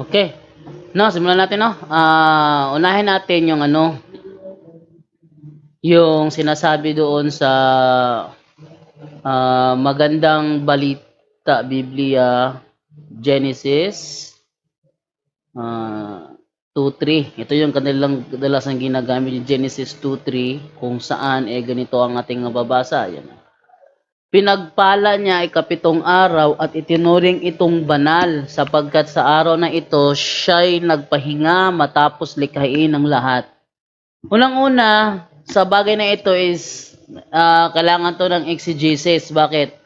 Okay. No, simulan natin, no. Unahin natin yung yung sinasabi doon sa magandang balita Biblia, Genesis 2:3. Ito yung kanilang kadalasang ginagamit, yung Genesis 2:3, kung saan ganito ang ating mababasa. Yan. Pinagpala niya ikapitong araw at itinuring itong banal sapagkat sa araw na ito siya'y nagpahinga matapos likhain ang lahat. Unang-una, sa bagay na ito is kailangan to ng exegesis. Bakit?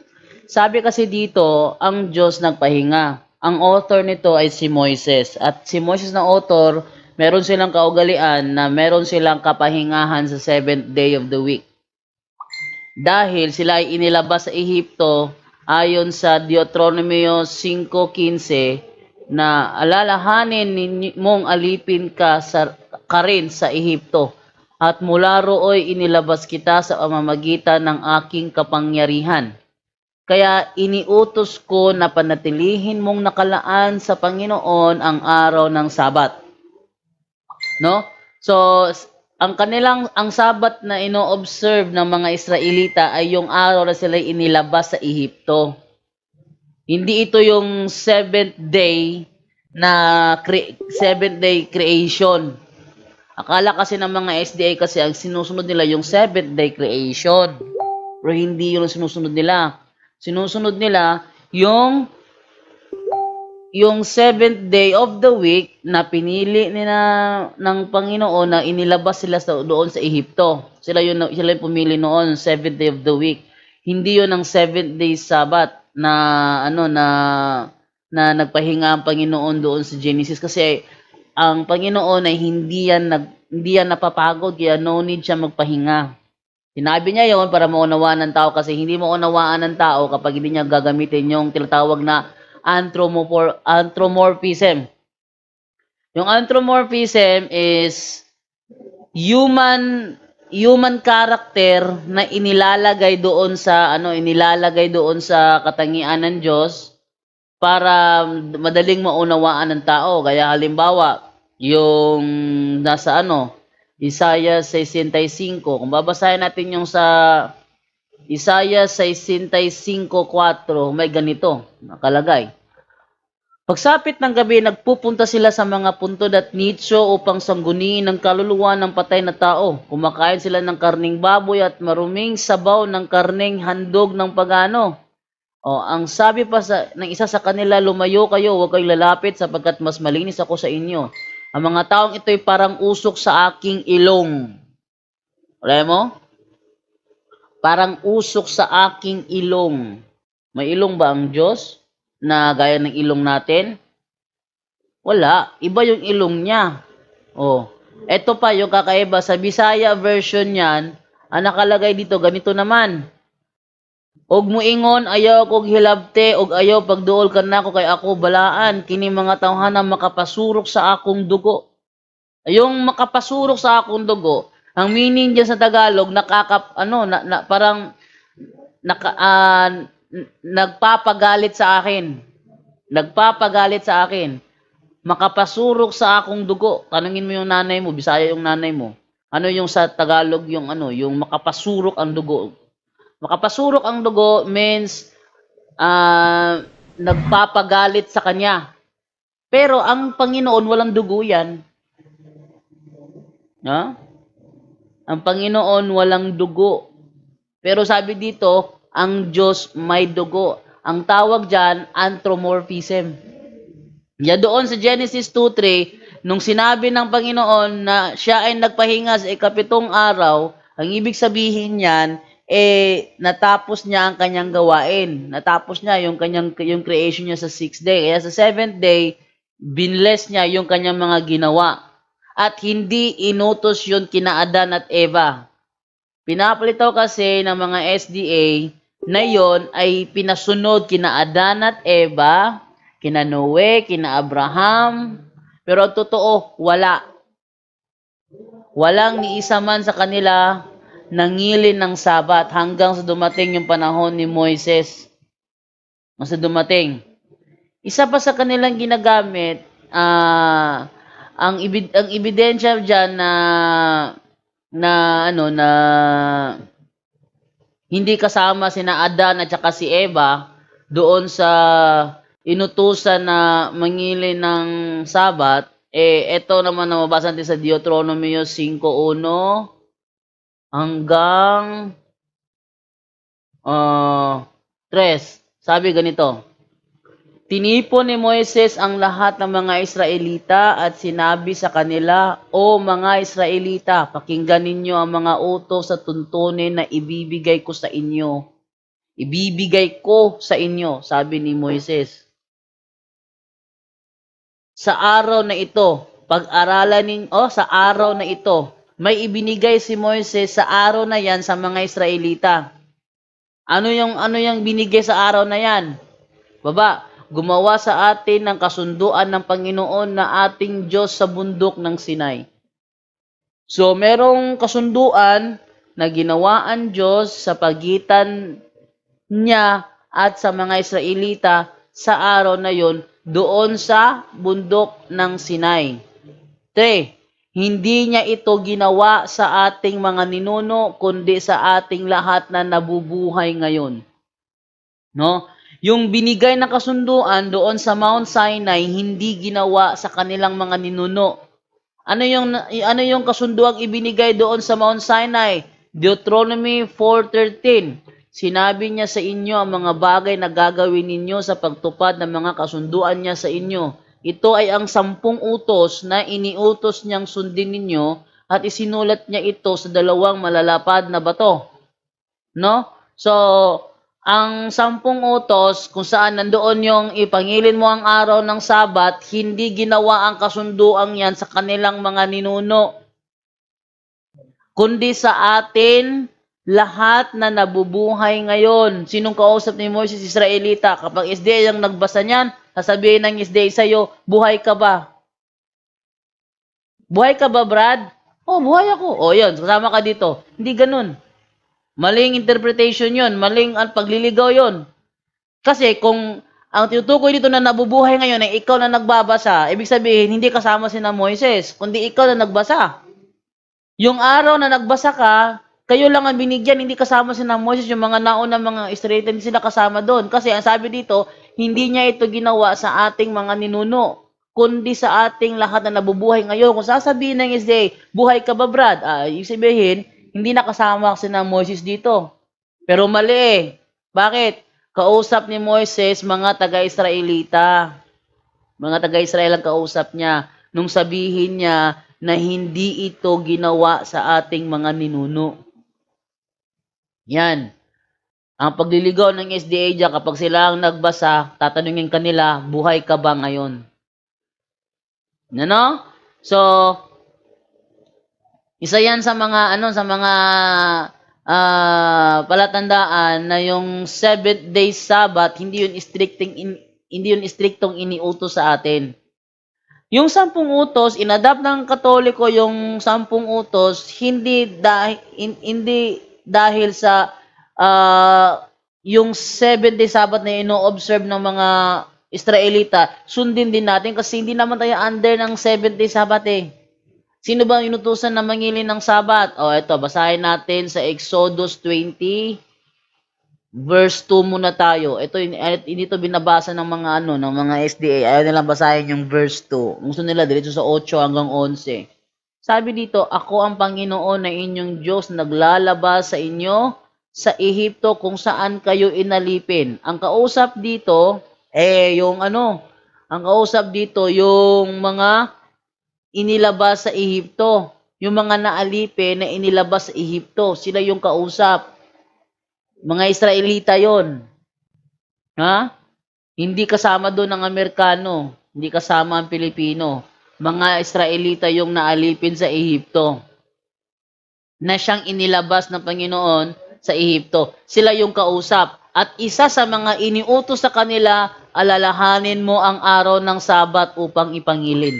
Sabi kasi dito, ang Diyos nagpahinga. Ang author nito ay si Moises. At si Moises na author, meron silang kaugalian na meron silang kapahingahan sa 7th day of the week. Dahil sila ay inilabas sa Ehipto ayon sa Deuteronomy 5:15 na alalahanin mong alipin ka rin sa Ehipto at mula rooy inilabas kita sa pamamagitan ng aking kapangyarihan. Kaya iniutos ko na panatilihin mong nakalaan sa Panginoon ang araw ng Sabat. No? So, ang Sabat na ino-observe ng mga Israelita ay yung araw na sila inilabas sa Ehipto. Hindi ito yung 7th day creation. Akala kasi ng mga SDA kasi ang sinusunod nila yung 7th day creation. Pero hindi yun ang sinusunod nila. Sinusunod nila yung 7th day of the week na pinili nila ng Panginoon na inilabas sila doon sa Ehipto. Sila yung pumili noon, 7th day of the week. Hindi yun ang 7th day Sabbath na na nagpahinga ang Panginoon doon sa Genesis kasi ang Panginoon ay hindi yan napapagod kaya no need siya magpahinga. Sinabi niya yon para maunawaan ng tao kasi hindi maunawaan ng tao kapag hindi niya gagamitin yung tinatawag na anthropomorphism. Yung anthropomorphism is human character na inilalagay doon sa katangian ng Diyos para madaling maunawaan ng tao. Kaya halimbawa, yung nasa Isaiah 65, kung babasahin natin yung sa Isaiah 65:4, may ganito nakalagay. Pagsapit ng gabi, nagpupunta sila sa mga puntod at nicho upang sangguniin ang kaluluwa ng patay na tao. Kumakain sila ng karning baboy at maruming sabaw ng karning handog ng pagano. Ang sabi pa ng isa sa kanila, lumayo kayo, huwag kayong lalapit sapagkat mas malinis ako sa inyo. Ang mga taong ito'y parang usok sa aking ilong. Alam mo? Parang usok sa aking ilong. May ilong ba ang Diyos na gaya ng ilong natin? Wala. Iba yung ilong niya. Ito pa yung kakaiba. Sa Bisaya version niyan, ang nakalagay dito, ganito naman. Og muingon, ayaw kog hilabte, og ayaw pagduol ka na ko kay ako balaan. Kini mga tawhana makapasurok sa akong dugo. Yung makapasurok sa akong dugo, ang meaning diyan sa Tagalog parang nagpapagalit sa akin. Nagpapagalit sa akin. Makapasurok sa akong dugo. Tanungin mo yung nanay mo, Bisaya yung nanay mo. Ano yung sa Tagalog yung yung makapasurok ang dugo? Makapasurok ang dugo means nagpapagalit sa kanya. Pero ang Panginoon walang dugo yan. Ang Panginoon walang dugo. Pero sabi dito, ang Diyos may dugo. Ang tawag dyan, anthropomorphism. Doon sa Genesis 2:3, nung sinabi ng Panginoon na siya ay nagpahinga sa ikapitong araw, ang ibig sabihin niyan, natapos niya ang kanyang gawain. Natapos niya yung creation niya sa 6th day. Kaya sa 7th day, binless niya yung kanyang mga ginawa. At hindi inutos yun kina Adan at Eva. Pinapalitaw kasi ng mga SDA na yon ay pinasunod kina Adan at Eva, kina Noe, kina Abraham. Pero ang totoo, wala. Walang ni isa man sa kanila nangilin ng Sabat hanggang sa dumating yung panahon ni Moises. Isa pa sa kanilang ginagamit ang ebidensya diyan na ano na hindi kasama sina Adan at saka si Eva doon sa inutusan na mangili ng Sabat, eto naman na mabasa natin sa Deuteronomy 5:1 hanggang 3. Sabi ganito, tinipon ni Moises ang lahat ng mga Israelita at sinabi sa kanila, O mga Israelita, pakinggan ninyo ang mga utos sa tuntunin na ibibigay ko sa inyo. Ibibigay ko sa inyo, sabi ni Moises. Sa araw na ito, pag-aralan ninyo, sa araw na ito, may ibinigay si Moises sa araw na yan sa mga Israelita. Ano yung binigay sa araw na yan? Baba, gumawa sa atin ng kasunduan ng Panginoon na ating Diyos sa bundok ng Sinai. So, merong kasunduan na ginawaan Diyos sa pagitan niya at sa mga Israelita sa araw na yon doon sa bundok ng Sinai. 3. Hindi niya ito ginawa sa ating mga ninuno, kundi sa ating lahat na nabubuhay ngayon. No? Yung binigay na kasunduan doon sa Mount Sinai, hindi ginawa sa kanilang mga ninuno. Ano yung kasunduang ibinigay doon sa Mount Sinai? Deuteronomy 4:13. Sinabi niya sa inyo ang mga bagay na gagawin ninyo sa pagtupad ng mga kasunduan niya sa inyo. Ito ay ang 10 utos na iniutos niyang sundin ninyo at isinulat niya ito sa 2 malalapad na bato. No? So, ang 10 utos, kung saan nandoon yung ipangilin mo ang araw ng Sabat, hindi ginawa ang kasunduang yan sa kanilang mga ninuno, kundi sa atin lahat na nabubuhay ngayon. Sinong kausap ni Moises, Israelita? Kapag SDA ang nagbasa niyan, sasabihin ng SDA sa'yo, buhay ka ba? Buhay ka ba, Brad? Oh, buhay ako. Oh, yun, kasama ka dito. Hindi ganun. Maling interpretation yon, maling pagliligaw yon. Kasi kung ang tinutukoy dito na nabubuhay ngayon ay ikaw na nagbabasa, ibig sabihin hindi kasama sina Moises, kundi ikaw na nagbasa. Yung araw na nagbasa ka, kayo lang ang binigyan, hindi kasama sina Moises, yung mga nauna mga Israelita, hindi sila kasama doon. Kasi ang sabi dito, hindi niya ito ginawa sa ating mga ninuno, kundi sa ating lahat na nabubuhay ngayon. Kung sasabihin ng SDA, buhay ka ba, Brad? Ibig sabihin, hindi nakasama kasi ng Moises dito. Pero mali eh. Bakit? Kausap ni Moises mga taga-Israelita. Mga taga-Israel ang kausap niya nung sabihin niya na hindi ito ginawa sa ating mga ninuno. Yan. Ang pagliligaw ng SDA dyan, kapag sila ang nagbasa, tatanungin kanila, buhay ka ba ngayon? Ano? So, isa yan sa mga palatandaan na yung 7th day Sabbath hindi yun striktong iniutos sa atin. Yung 10 utos, inadapt ng Katoliko yung 10 utos hindi dahil sa yung 7th day Sabbath na ino-observe ng mga Israelita, sundin din natin kasi hindi naman tayo under ng 7th day Sabbath eh. Sino ba inutusan na mangili ng Sabat? Ito, basahin natin sa Exodus 20, verse 2 muna tayo. Ito, hindi ito binabasa ng mga ng mga SDA. Ayaw nilang basahin yung verse 2. Gusto nila diretso sa 8 hanggang 11. Sabi dito, ako ang Panginoon na inyong Diyos, naglalabas sa inyo sa Ehipto kung saan kayo inalipin. Ang kausap dito, ang kausap dito, yung mga inilabas sa Ehipto. Yung mga naalipin na inilabas sa Ehipto, sila yung kausap. Mga Israelita yon. Ha? Hindi kasama doon ang Amerikano. Hindi kasama ang Pilipino. Mga Israelita yung naalipin sa Ehipto. Na siyang inilabas ng Panginoon sa Ehipto. Sila yung kausap. At isa sa mga iniutos sa kanila, alalahanin mo ang araw ng Sabat upang ipangilin.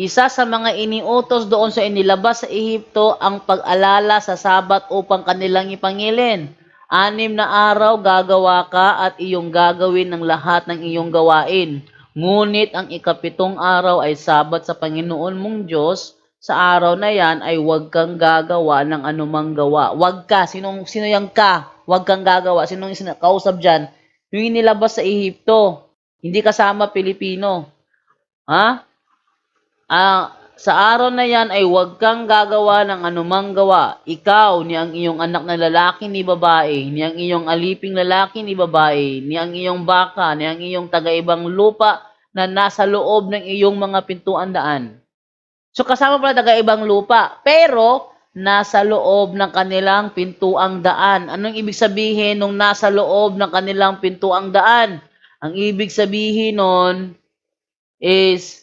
Isa sa mga iniutos doon sa inilabas sa Ehipto ang pag-alala sa Sabat upang kanilang ipangilin. 6 na araw gagawa ka at iyong gagawin ng lahat ng iyong gawain. Ngunit ang ikapitong araw ay Sabat sa Panginoon mong Diyos. Sa araw na yan ay huwag kang gagawa ng anumang gawa. Huwag ka. Sino yung ka? Huwag kang gagawa. Sino yung kausap dyan? Yung inilabas sa Ehipto. Hindi kasama Pilipino. Ha? Sa araw na yan ay huwag kang gagawa ng anumang gawa. Ikaw, ni ang iyong anak na lalaki ni babae, ni ang iyong aliping lalaki ni babae, ni ang iyong baka, ni ang iyong taga-ibang lupa na nasa loob ng iyong mga pintuan daan. So kasama pala taga-ibang lupa, pero nasa loob ng kanilang pintuang daan. Anong ibig sabihin nung nasa loob ng kanilang pintuang daan? Ang ibig sabihin nun is,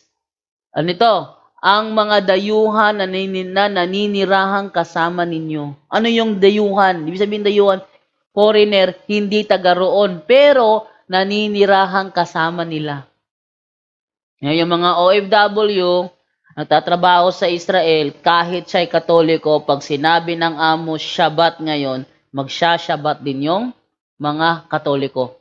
ang mga dayuhan na naninirahang kasama ninyo. Ano yung dayuhan? Ibig sabihin dayuhan, foreigner, hindi taga roon, pero naninirahang kasama nila. Yung mga OFW, nagtatrabaho sa Israel, kahit siya'y Katoliko, pag sinabi ng amo, Shabbat ngayon, magsha-Shabbat din yung mga Katoliko.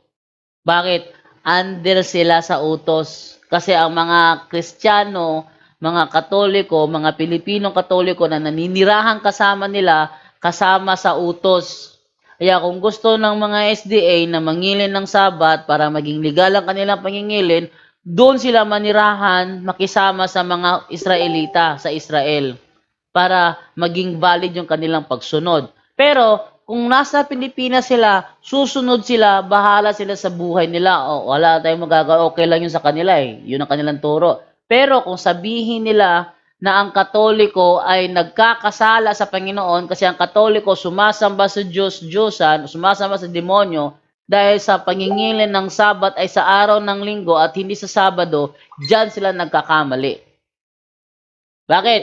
Bakit? Under sila sa utos. Kasi ang mga Kristiyano, mga Katoliko, mga Pilipinong Katoliko na naninirahang kasama nila, kasama sa utos. Kaya kung gusto ng mga SDA na mangilin ng Sabat para maging legal ang kanilang pangingilin, doon sila manirahan, makisama sa mga Israelita sa Israel para maging valid yung kanilang pagsunod. Pero kung nasa Pilipinas sila, susunod sila, bahala sila sa buhay nila. O, wala tayong magagawa, okay lang yun sa kanila eh. Yun ang kanilang turo. Pero kung sabihin nila na ang Katoliko ay nagkakasala sa Panginoon kasi ang Katoliko sumasamba sa Diyos-Diyosan, sumasamba sa demonyo dahil sa pangingilin ng Sabat ay sa araw ng linggo at hindi sa Sabado, diyan sila nagkakamali. Bakit?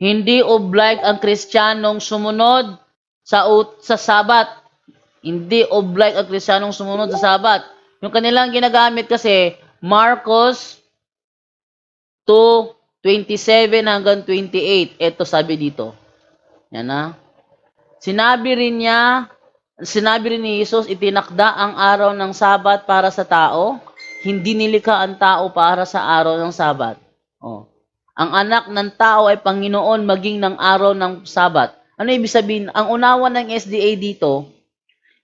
Hindi obliged ang Kristiyanong sumunod sa Sabat. Hindi obliged ang Kristiyanong sumunod sa Sabat. Yung kanilang ginagamit kasi, Marcos 2:27 hanggang 28. Ito sabi dito. Yan na. Sinabi rin ni Jesus, itinakda ang araw ng Sabat para sa tao, hindi nilikha ang tao para sa araw ng Sabat. Oh. Ang anak ng tao ay Panginoon maging ng araw ng Sabat. Ano ibig sabihin? Ang unawa ng SDA dito,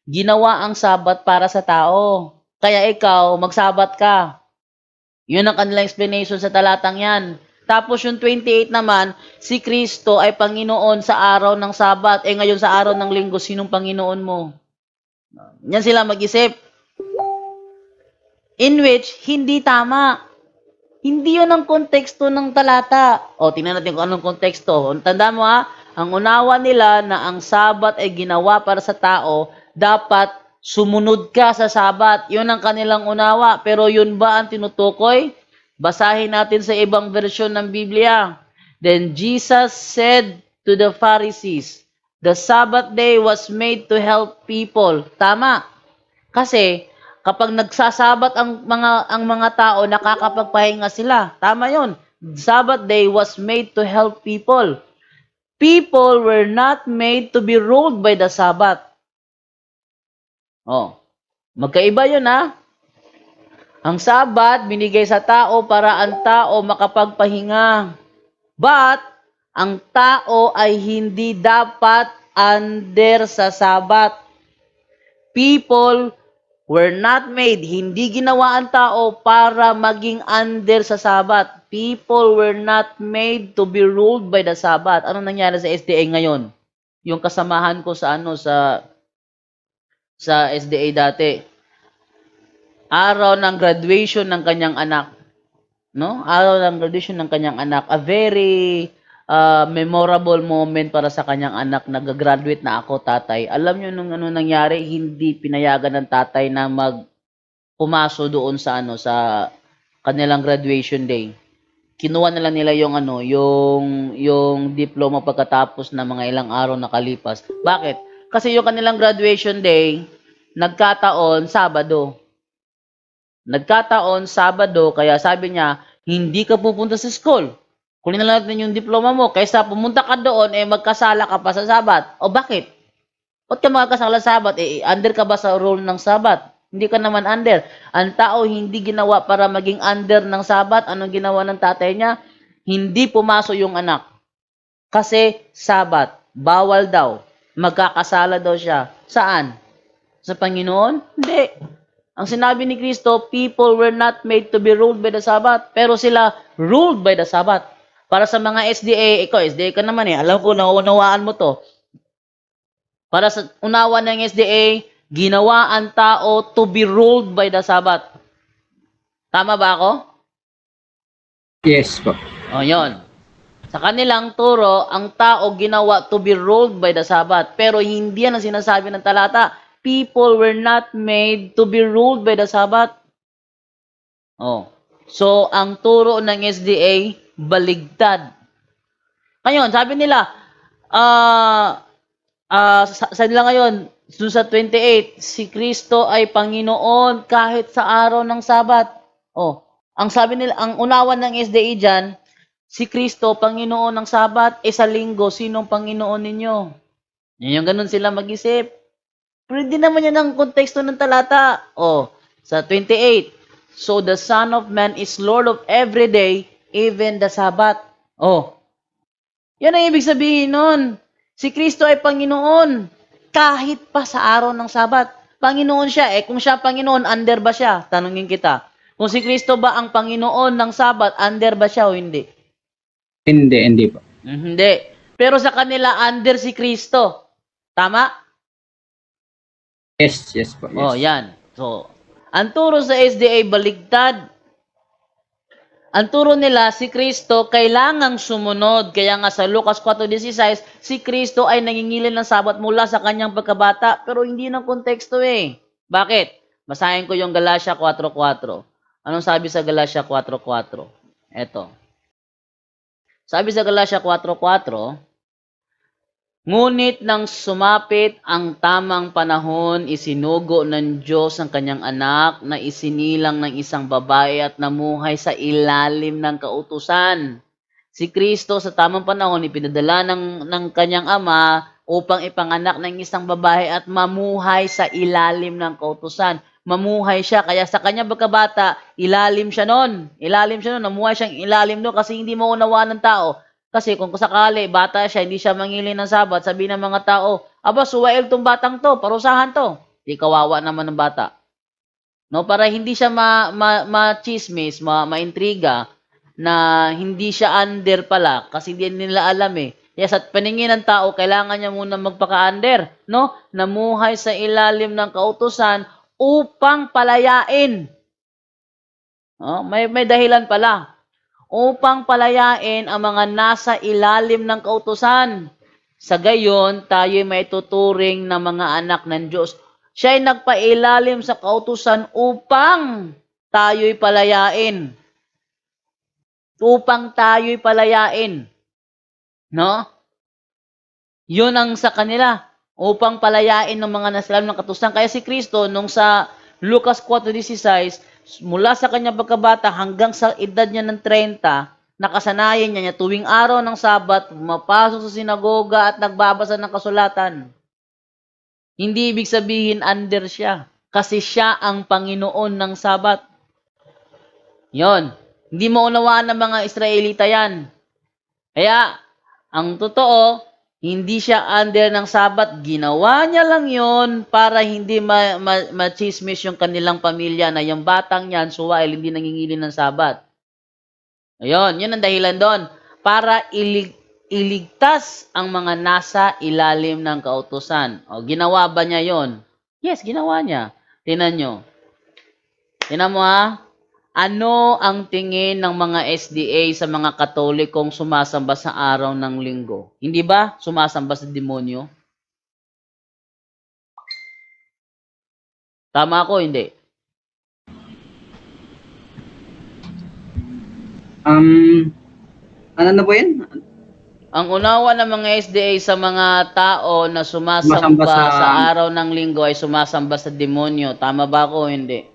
ginawa ang Sabat para sa tao. Kaya ikaw, magsabat ka. Yun ang kanilang explanation sa talatang yan. Tapos yung 28 naman, si Kristo ay Panginoon sa araw ng Sabat. Ngayon sa araw ng linggo, sinong Panginoon mo? Yan sila mag-isip. In which, hindi tama. Hindi yun ang konteksto ng talata. Tingnan natin kung anong konteksto. Tandaan mo ang unawa nila na ang Sabat ay ginawa para sa tao, dapat sumunod ka sa Sabat. Yun ang kanilang unawa. Pero yun ba ang tinutukoy? Basahin natin sa ibang version ng Biblia. Then Jesus said to the Pharisees, the Sabbath day was made to help people. Tama. Kasi kapag nagsasabat ang mga tao, nakakapagpahinga sila. Tama 'yon. Sabbath day was made to help people. People were not made to be ruled by the Sabbath. Magkaiba 'yon Ang Sabat binigay sa tao para ang tao makapagpahinga. But ang tao ay hindi dapat under sa Sabat. People were not made, hindi ginawa ang tao para maging under sa Sabat. People were not made to be ruled by the Sabat. Ano nangyari sa SDA ngayon? Yung kasamahan ko sa SDA dati. Araw ng graduation ng kanyang anak. Araw ng graduation ng kanyang anak. A very memorable moment para sa kanyang anak. Nag-graduate na ako, tatay. Alam nyo nung ano nangyari, hindi pinayagan ng tatay na pumaso doon sa kanilang graduation day. Kinuha na lang nila yung diploma pagkatapos ng mga ilang araw na kalipas. Bakit? Kasi yung kanilang graduation day, nagkataon Sabado. Kaya sabi niya, hindi ka pupunta sa school. Kunin na natin yung diploma mo. Kaysa pumunta ka doon, magkasala ka pa sa Sabat. Bakit? Ba't ka magkasala sa Sabat? Under ka ba sa rule ng Sabat? Hindi ka naman under. Ang tao hindi ginawa para maging under ng Sabat. Anong ginawa ng tatay niya? Hindi pumasok yung anak. Kasi Sabat. Bawal daw. Magkakasala daw siya. Saan? Sa Panginoon? Hindi. Ang sinabi ni Kristo, people were not made to be ruled by the Sabbath, pero sila ruled by the Sabbath. Para sa mga SDA, ikaw, SDA ka naman eh, alam ko, naunawaan mo to. Para sa unawa ng SDA, ginawa ang tao to be ruled by the Sabbath. Tama ba ako? Yes po. O, yun. Sa kanilang turo, ang tao ginawa to be ruled by the Sabbath. Pero hindi yan ang sinasabi ng talata. People were not made to be ruled by the Sabbath. Oh. So, ang turo ng SDA, baligtad. Ngayon, sabi nila, sa nila ngayon, dun sa 28, si Kristo ay Panginoon kahit sa araw ng Sabat. Oh, ang sabi nila, ang unawan ng SDA dyan, si Kristo, Panginoon ng Sabat, sa linggo, sinong Panginoon ninyo? Yung ganun sila mag-isip. Pero hindi naman yan ang konteksto ng talata. Oh, sa 28, so the Son of Man is Lord of every day, even the Sabbath. Oh, yan ang ibig sabihin nun. Si Kristo ay Panginoon kahit pa sa araw ng Sabat. Panginoon siya. Kung siya Panginoon, under ba siya? Tanungin kita. Kung si Kristo ba ang Panginoon ng Sabat, under ba siya o hindi? Hindi po. Hindi. Pero sa kanila, under si Kristo. Tama? Yes po. Yes. Oh, yan. So, ang turo sa SDA, baligtad. Ang turo nila, si Kristo kailangang sumunod. Kaya nga sa Lucas 4:16, si Kristo ay nangingilin ng Sabat mula sa kanyang pagkabata. Pero hindi ng konteksto eh. Bakit? Basahin ko yung Galatia 4:4. Anong sabi sa Galatia 4:4? Eto. Sabi sa Galatia 4:4, ngunit nang sumapit ang tamang panahon, isinugo ng Diyos ang kanyang anak na isinilang ng isang babae at namuhay sa ilalim ng kautusan. Si Kristo sa tamang panahon ipinadala ng kanyang ama upang ipanganak ng isang babae at mamuhay sa ilalim ng kautusan. Mamuhay siya, kaya sa kanyang pagkabata, ilalim siya nun. Namuhay siyang ilalim nun kasi hindi mo unawaan ng tao. Kasi kung sakali, bata siya, hindi siya mangilin ng Sabat, sabi ng mga tao, aba, suwail tong batang to, parusahan to. Di kawawa naman ng bata. No, para hindi siya ma-chismis, ma-intriga, na hindi siya under pala, kasi hindi nila alam eh. Yes, at paningin ng tao, kailangan niya muna magpaka-under, no? Namuhay sa ilalim ng kautusan upang palayain. No? May dahilan pala. Upang palayain ang mga nasa ilalim ng kautusan. Sa gayon, tayo may tuturing na mga anak ng Diyos. Siya ay nagpailalim sa kautusan upang tayo'y palayain. Upang tayo'y palayain. No? Yun ang sa kanila. Upang palayain ng mga nasa ilalim ng kautusan. Kaya si Kristo, nung sa Lucas 4:16, mula sa kanyang pagkabata hanggang sa edad niya ng 30, nakasanayan niya tuwing araw ng Sabat, mapasok sa sinagoga at nagbabasa ng kasulatan. Hindi ibig sabihin under siya, kasi siya ang Panginoon ng Sabat. Yon. Hindi mo unawaan ng mga Israelita yan. Kaya, ang totoo, hindi siya under ng Sabat. Ginawa niya lang yon para hindi ma-chismis yung kanilang pamilya na yung batang yan, suwail, hindi nangingilin ng Sabat. Ayun, yun ang dahilan doon. Para iligtas ang mga nasa ilalim ng kautusan. O, ginawa ba niya yon? Yes, ginawa niya. Tingnan nyo. Tingnan mo ha. Ano ang tingin ng mga SDA sa mga Katolikong sumasamba sa araw ng linggo? Hindi ba sumasamba sa demonyo? Tama ako, hindi? Ano na po yan? Ang unawa ng mga SDA sa mga tao na sumasamba sa araw ng linggo ay sumasamba sa demonyo. Tama ba ako, hindi?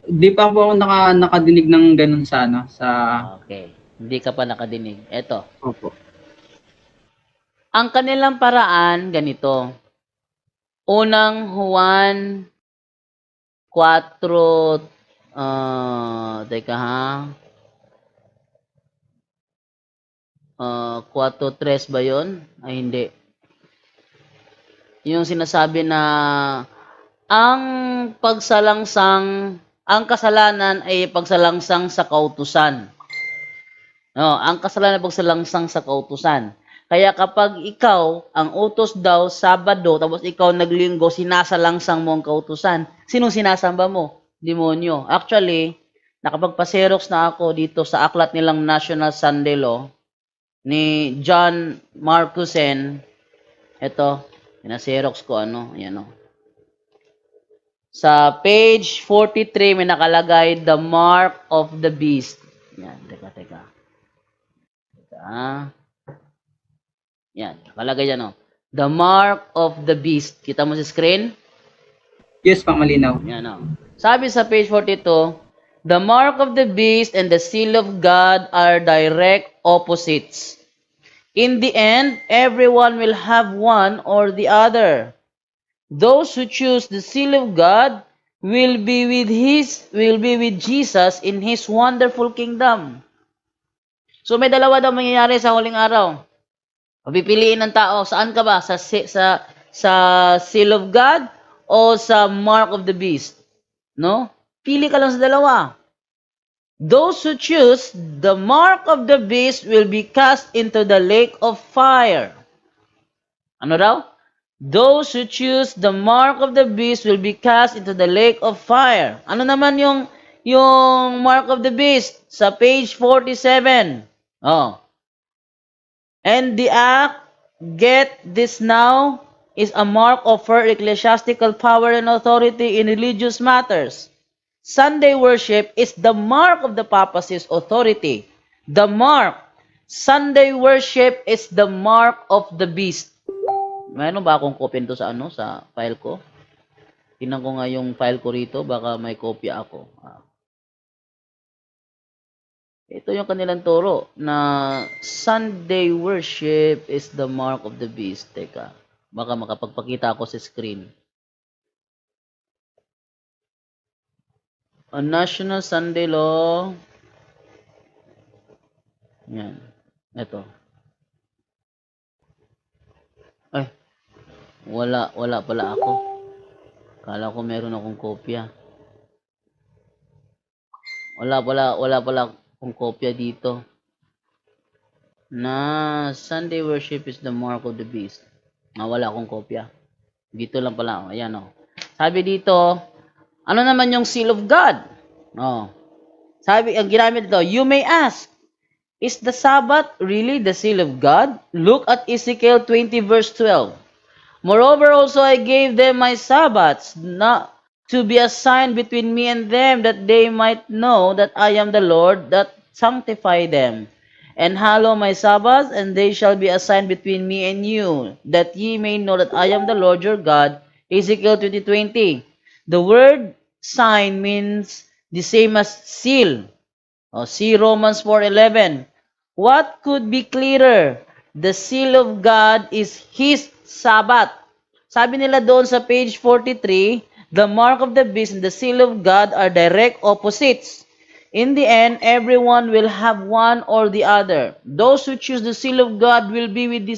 Di pa po ako nakadinig ng ganun sa Okay. Hindi ka pa nakadinig. Eto. Opo. Ang kanilang paraan, ganito. Unang Juan teka ha. 4:3 ba yun? Ay, hindi. Yung sinasabi na ang kasalanan ay pagsalangsang sa kautusan. No, ang kasalanan ay pagsalangsang sa kautusan. Kaya kapag ikaw, ang utos daw, Sabado, tapos ikaw naglinggo, sinasalangsang mo ang kautusan, sinong sinasamba mo? Demonyo. Actually, nakapagpa-xerox na ako dito sa aklat nilang National Sunday Law ni John Marcusen. Ito, pina-xerox ko ayan o. Sa page 43 may nakalagay the mark of the beast. Yan, teka. Yan, nakalagay yan o. The mark of the beast. Kita mo sa screen? Yes, Pak, malinaw. Yan o. Sabi sa page 42, the mark of the beast and the seal of God are direct opposites. In the end, everyone will have one or the other. Those who choose the seal of God will be with Jesus in His wonderful kingdom. So may dalawa daw mangyayari sa huling araw. Pipiliin ng tao, saan ka ba? Sa seal of God o sa mark of the beast? No? Pili ka lang sa dalawa. Those who choose the mark of the beast will be cast into the lake of fire. Ano daw? Those who choose the mark of the beast will be cast into the lake of fire. Ano naman yung mark of the beast? Sa page 47. Oh. And the act, get this now, is a mark of her ecclesiastical power and authority in religious matters. Sunday worship is the mark of the papacy's authority. The mark. Sunday worship is the mark of the beast. Mayroon ba akong kopya nito sa file ko? Tingnan ko nga yung file ko rito, baka may kopya ako. Ito yung kanilang turo na Sunday worship is the mark of the beast. Teka, baka makapagpakita ako sa screen. A National Sunday Law. Yan. Ito. Ay, wala pala ako. Kala ko meron akong kopya. Wala pala akong kopya dito. Na Sunday worship is the mark of the beast. Wala akong kopya. Dito lang pala. Ayan o. Sabi dito, ano naman yung seal of God? Sabi, ang ginamit dito, you may ask, is the Sabbath really the seal of God? Look at Ezekiel 20 verse 12. Moreover also I gave them my Sabbaths, not to be a sign between me and them, that they might know that I am the Lord that sanctify them. And hallow my Sabbaths, and they shall be a sign between me and you, that ye may know that I am the Lord your God. Ezekiel 20:20. The word sign means the same as seal. See Romans 4:11. What could be clearer? The seal of God is His Sabbath. Sabi nila doon sa page 43, the mark of the beast and the seal of God are direct opposites. In the end, everyone will have one or the other. Those who choose the seal of God will be with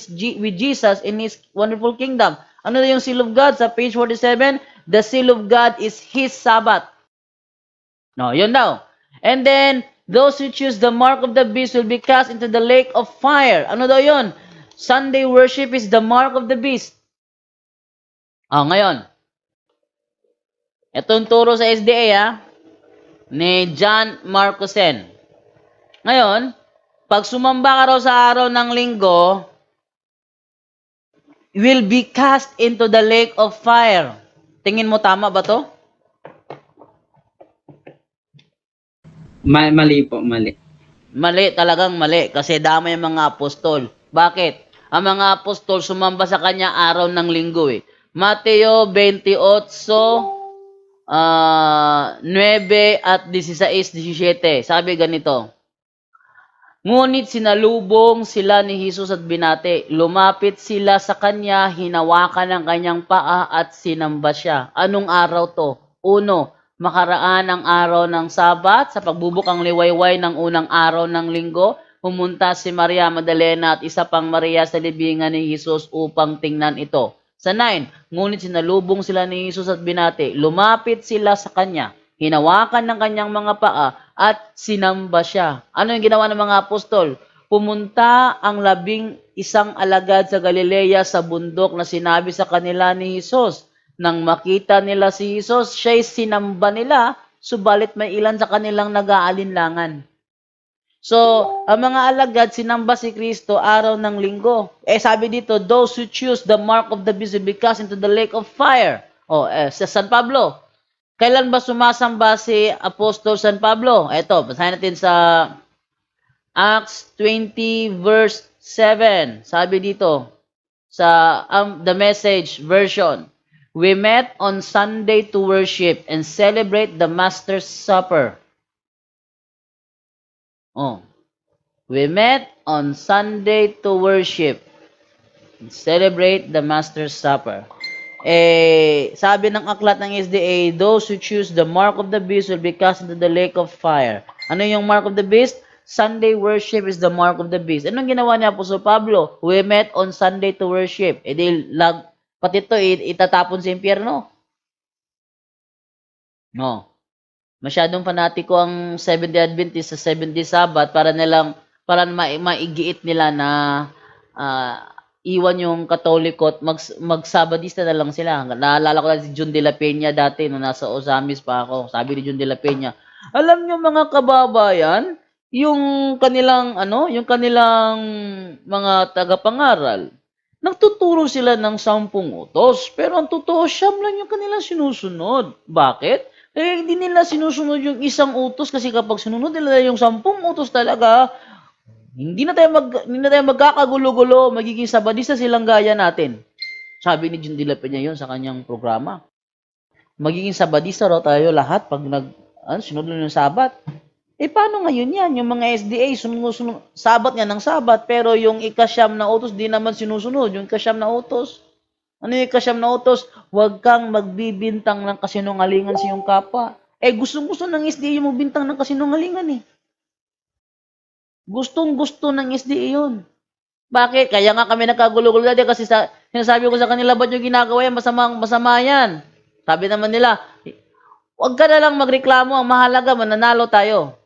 Jesus in His wonderful kingdom. Ano na yung seal of God? Sa page 47, the seal of God is His Sabbath. No, yun daw. And then, those who choose the mark of the beast will be cast into the lake of fire. Ano daw yun? Sunday worship is the mark of the beast. Ngayon. Itong turo sa SDA, ni John Marcusen. Ngayon, pag sumamba ka raw sa araw ng linggo, will be cast into the lake of fire. Tingin mo tama ba to? Mali po, mali. Mali, talagang mali. Kasi dama yung mga apostol. Bakit? Ang mga apostol sumamba sa kanya araw ng linggo eh. Mateo 28, 9 at 16, 17. Sabi ganito. Ngunit sinalubong sila ni Jesus at binati. Lumapit sila sa kanya, hinawakan ang kanyang paa at sinamba siya. Anong araw to? 1, Makaraan ang araw ng Sabat, sa pagbubukang liwayway ng unang araw ng linggo, pumunta si Maria Magdalena at isa pang Maria sa libingan ni Jesus upang tingnan ito. Sa 9, ngunit sinalubong sila ni Jesus at binati. Lumapit sila sa kanya, hinawakan ng kanyang mga paa at sinamba siya. Ano yung ginawa ng mga apostol? Pumunta ang 11 alagad sa Galilea sa bundok na sinabi sa kanila ni Jesus. Nang makita nila si Jesus, siya'y sinamba nila, subalit may ilan sa kanilang nag-aalinlangan. So, ang mga alagad, sinamba si Kristo araw ng linggo. Sabi dito, those who choose the mark of the beast will be cast into the lake of fire. Sa San Pablo, kailan ba sumasamba si Apostol San Pablo? Ito, basahin natin sa Acts 20 verse 7. Sabi dito, sa the Message version, we met on Sunday to worship and celebrate the Master's Supper. We met on Sunday to worship and celebrate the Master's Supper. Sabi ng aklat ng SDA, those who choose the mark of the beast will be cast into the lake of fire. Ano yung mark of the beast? Sunday worship is the mark of the beast. Anong ginawa niya Apostol Pablo? We met on Sunday to worship. Pati ito, itatapon sa impyerno. No. Masyadong fanatiko ang Seventh-day Adventist sa 70 Sabbath para maigiit nila na iwan yung Katoliko at mag-Sabadista na lang sila. Naalala ko lang si John de la Peña dati nung nasa Ozamis pa ako. Sabi ni John de la Peña, alam nyo mga kababayan, yung kanilang mga tagapangaral, nagtuturo sila ng 10 utos, pero ang totoo, 9 lang yung kanilang sinusunod. Bakit? Hindi nila sinusunod yung isang utos kasi kapag sinunod nila yung 10 utos talaga, hindi na tayo magkakagulo-gulo, magiging Sabadista silang gaya natin. Sabi ni John de la Peña yun sa kanyang programa. Magiging Sabadista raw tayo lahat pag sunod yung Sabat. Paano ngayon yan? Yung mga SDA, sunod Sabat nga ng Sabat, pero yung ika-9 na utos, di naman sinusunod. Yung ika-9 na utos, ano yung ika-9 na utos? Huwag kang magbibintang ng kasinungalingan sa iyong kapwa. Gustong-gusto ng SDA yung magbintang ng kasinungalingan eh. Gustong-gusto ng SDA yun. Bakit? Kaya nga kami nagkagulo-gulo dati kasi sinasabi ko sa kanila, ba't yung ginagawa yan? Masama yan. Sabi naman nila, huwag ka na lang magreklamo, ang mahalaga, mananalo tayo.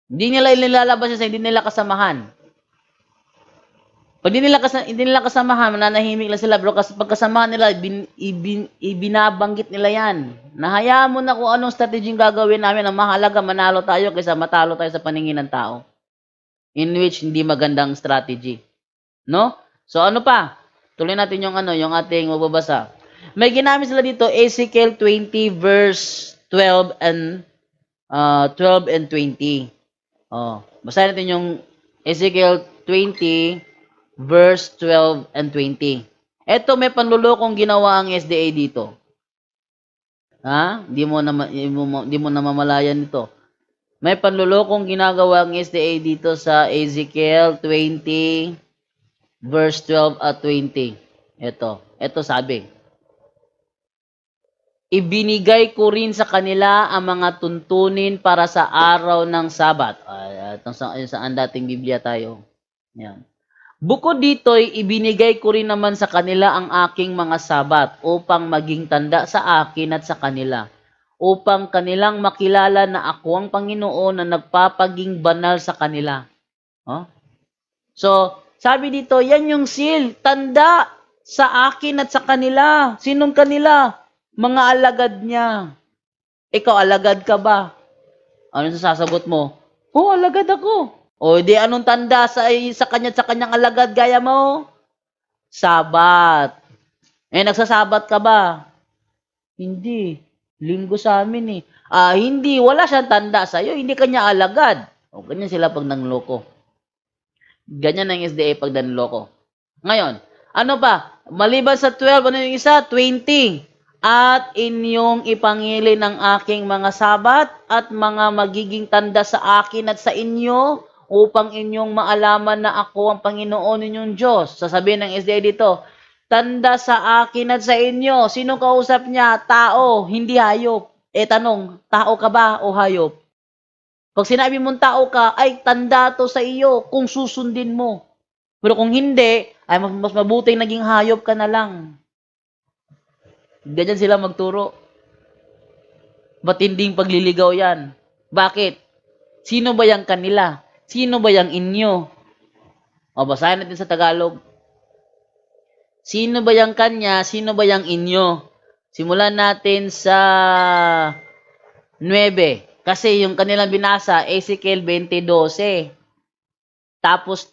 Hindi nila ilalabas yan sa hindi nila kasamahan. Pag hindi nila kasamahan, mananahimik lang sila. Pero pagkasamahan nila, ibinabanggit nila yan. Nahayaan mo na kung anong strategy gagawin namin. Ang mahalaga, manalo tayo kaysa matalo tayo sa paningin ng tao. In which, hindi magandang strategy. No? So, ano pa? Tuloy natin yung ating mababasa. May ginamit sila dito, Ezekiel 20 verse 12 and 20. Basahin natin yung Ezekiel 20 verse 12 and 20. Ito, may panlulokong ginawa ang SDA dito. Hindi mo namamalayan ito. May panlulokong ginagawa ang SDA dito sa Ezekiel 20 verse 12 at 20. Ito sabi. Ibinigay ko rin sa kanila ang mga tuntunin para sa araw ng Sabat. Saan dating Biblia tayo? Yan. Bukod dito'y ibinigay ko rin naman sa kanila ang aking mga Sabat upang maging tanda sa akin at sa kanila, upang kanilang makilala na ako ang Panginoon na nagpapaging banal sa kanila. So, sabi dito, yan yung seal, tanda sa akin at sa kanila. Sinong kanila? Mga alagad niya. Ikaw, alagad ka ba? Ano sasagot mo? Alagad ako. Di anong tanda sa kanya at sa kanyang alagad gaya mo? Sabat. Nagsasabat ka ba? Hindi. Linggo sa amin eh. Hindi. Wala siyang tanda sa'yo. Hindi kanya alagad. Ganyan sila pag nangloko. Ganyan ang SDA pag nanloko. Ngayon, ano pa? Maliban sa 12, ano yung isa? 20. At inyong ipangili ng aking mga sabat at mga magiging tanda sa akin at sa inyo upang inyong maalaman na ako ang Panginoon ninyong Diyos. Sasabihin ng SDA dito, tanda sa akin at sa inyo. Sino kausap niya? Tao, hindi hayop. tanong, tao ka ba o hayop? Pag sinabi mong tao ka, ay tanda to sa iyo kung susundin mo. Pero kung hindi, ay mas mabuting naging hayop ka na lang. Ganyan sila magturo. Matinding pagliligaw yan. Bakit? Sino ba yung kanila? Sino ba yung inyo? O, basahin natin sa Tagalog. Sino ba yung kanya? Sino ba yung inyo? Simulan natin sa 9. Kasi yung kanilang binasa, Ezekiel 20:12. Tapos,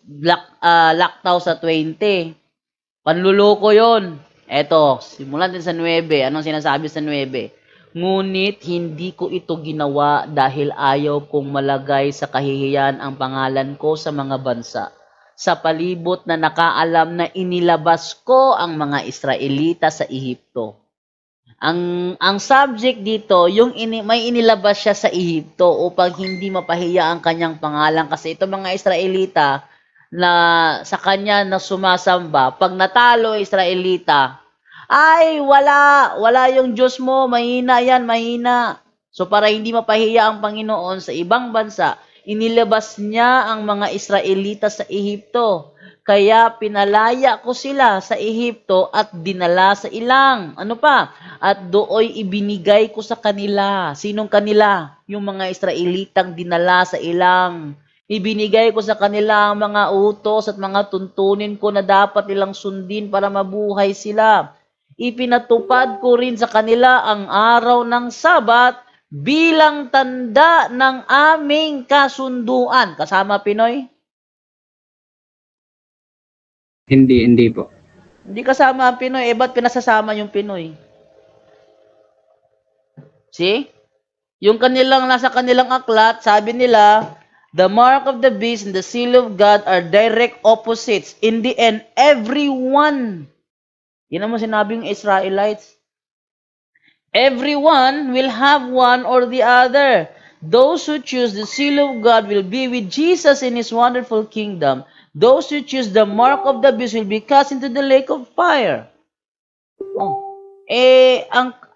laktaw sa 20. Panluloko yon. Eto, simulan din sa 9. Anong sinasabi sa 9? Ngunit hindi ko ito ginawa dahil ayaw kong malagay sa kahihiyan ang pangalan ko sa mga bansa. Sa palibot na nakaalam na inilabas ko ang mga Israelita sa Ehipto. Ang subject dito, yung may inilabas siya sa Ehipto upang hindi mapahiya ang kanyang pangalan. Kasi ito mga Israelita na sa kanya na sumasamba, pag natalo Israelita, ay wala yung Diyos mo, mahina yan, mahina. So para hindi mapahiya ang Panginoon sa ibang bansa, inilabas niya ang mga Israelita sa Ehipto. Kaya pinalaya ko sila sa Ehipto at dinala sa ilang. Ano pa? At dooy ibinigay ko sa kanila. Sinong kanila? Yung mga Israelitang dinala sa ilang. Ibinigay ko sa kanila ang mga utos at mga tuntunin ko na dapat nilang sundin para mabuhay sila. Ipinatupad ko rin sa kanila ang araw ng Sabat bilang tanda ng aming kasunduan. Kasama Pinoy? Hindi po. Hindi kasama ang Pinoy. Ba't pinasasama yung Pinoy? See? Yung nasa kanilang aklat, sabi nila, the mark of the beast and the seal of God are direct opposites. In the end, everyone, yun naman sinabing Israelites, everyone will have one or the other. Those who choose the seal of God will be with Jesus in His wonderful kingdom. Those who choose the mark of the beast will be cast into the lake of fire.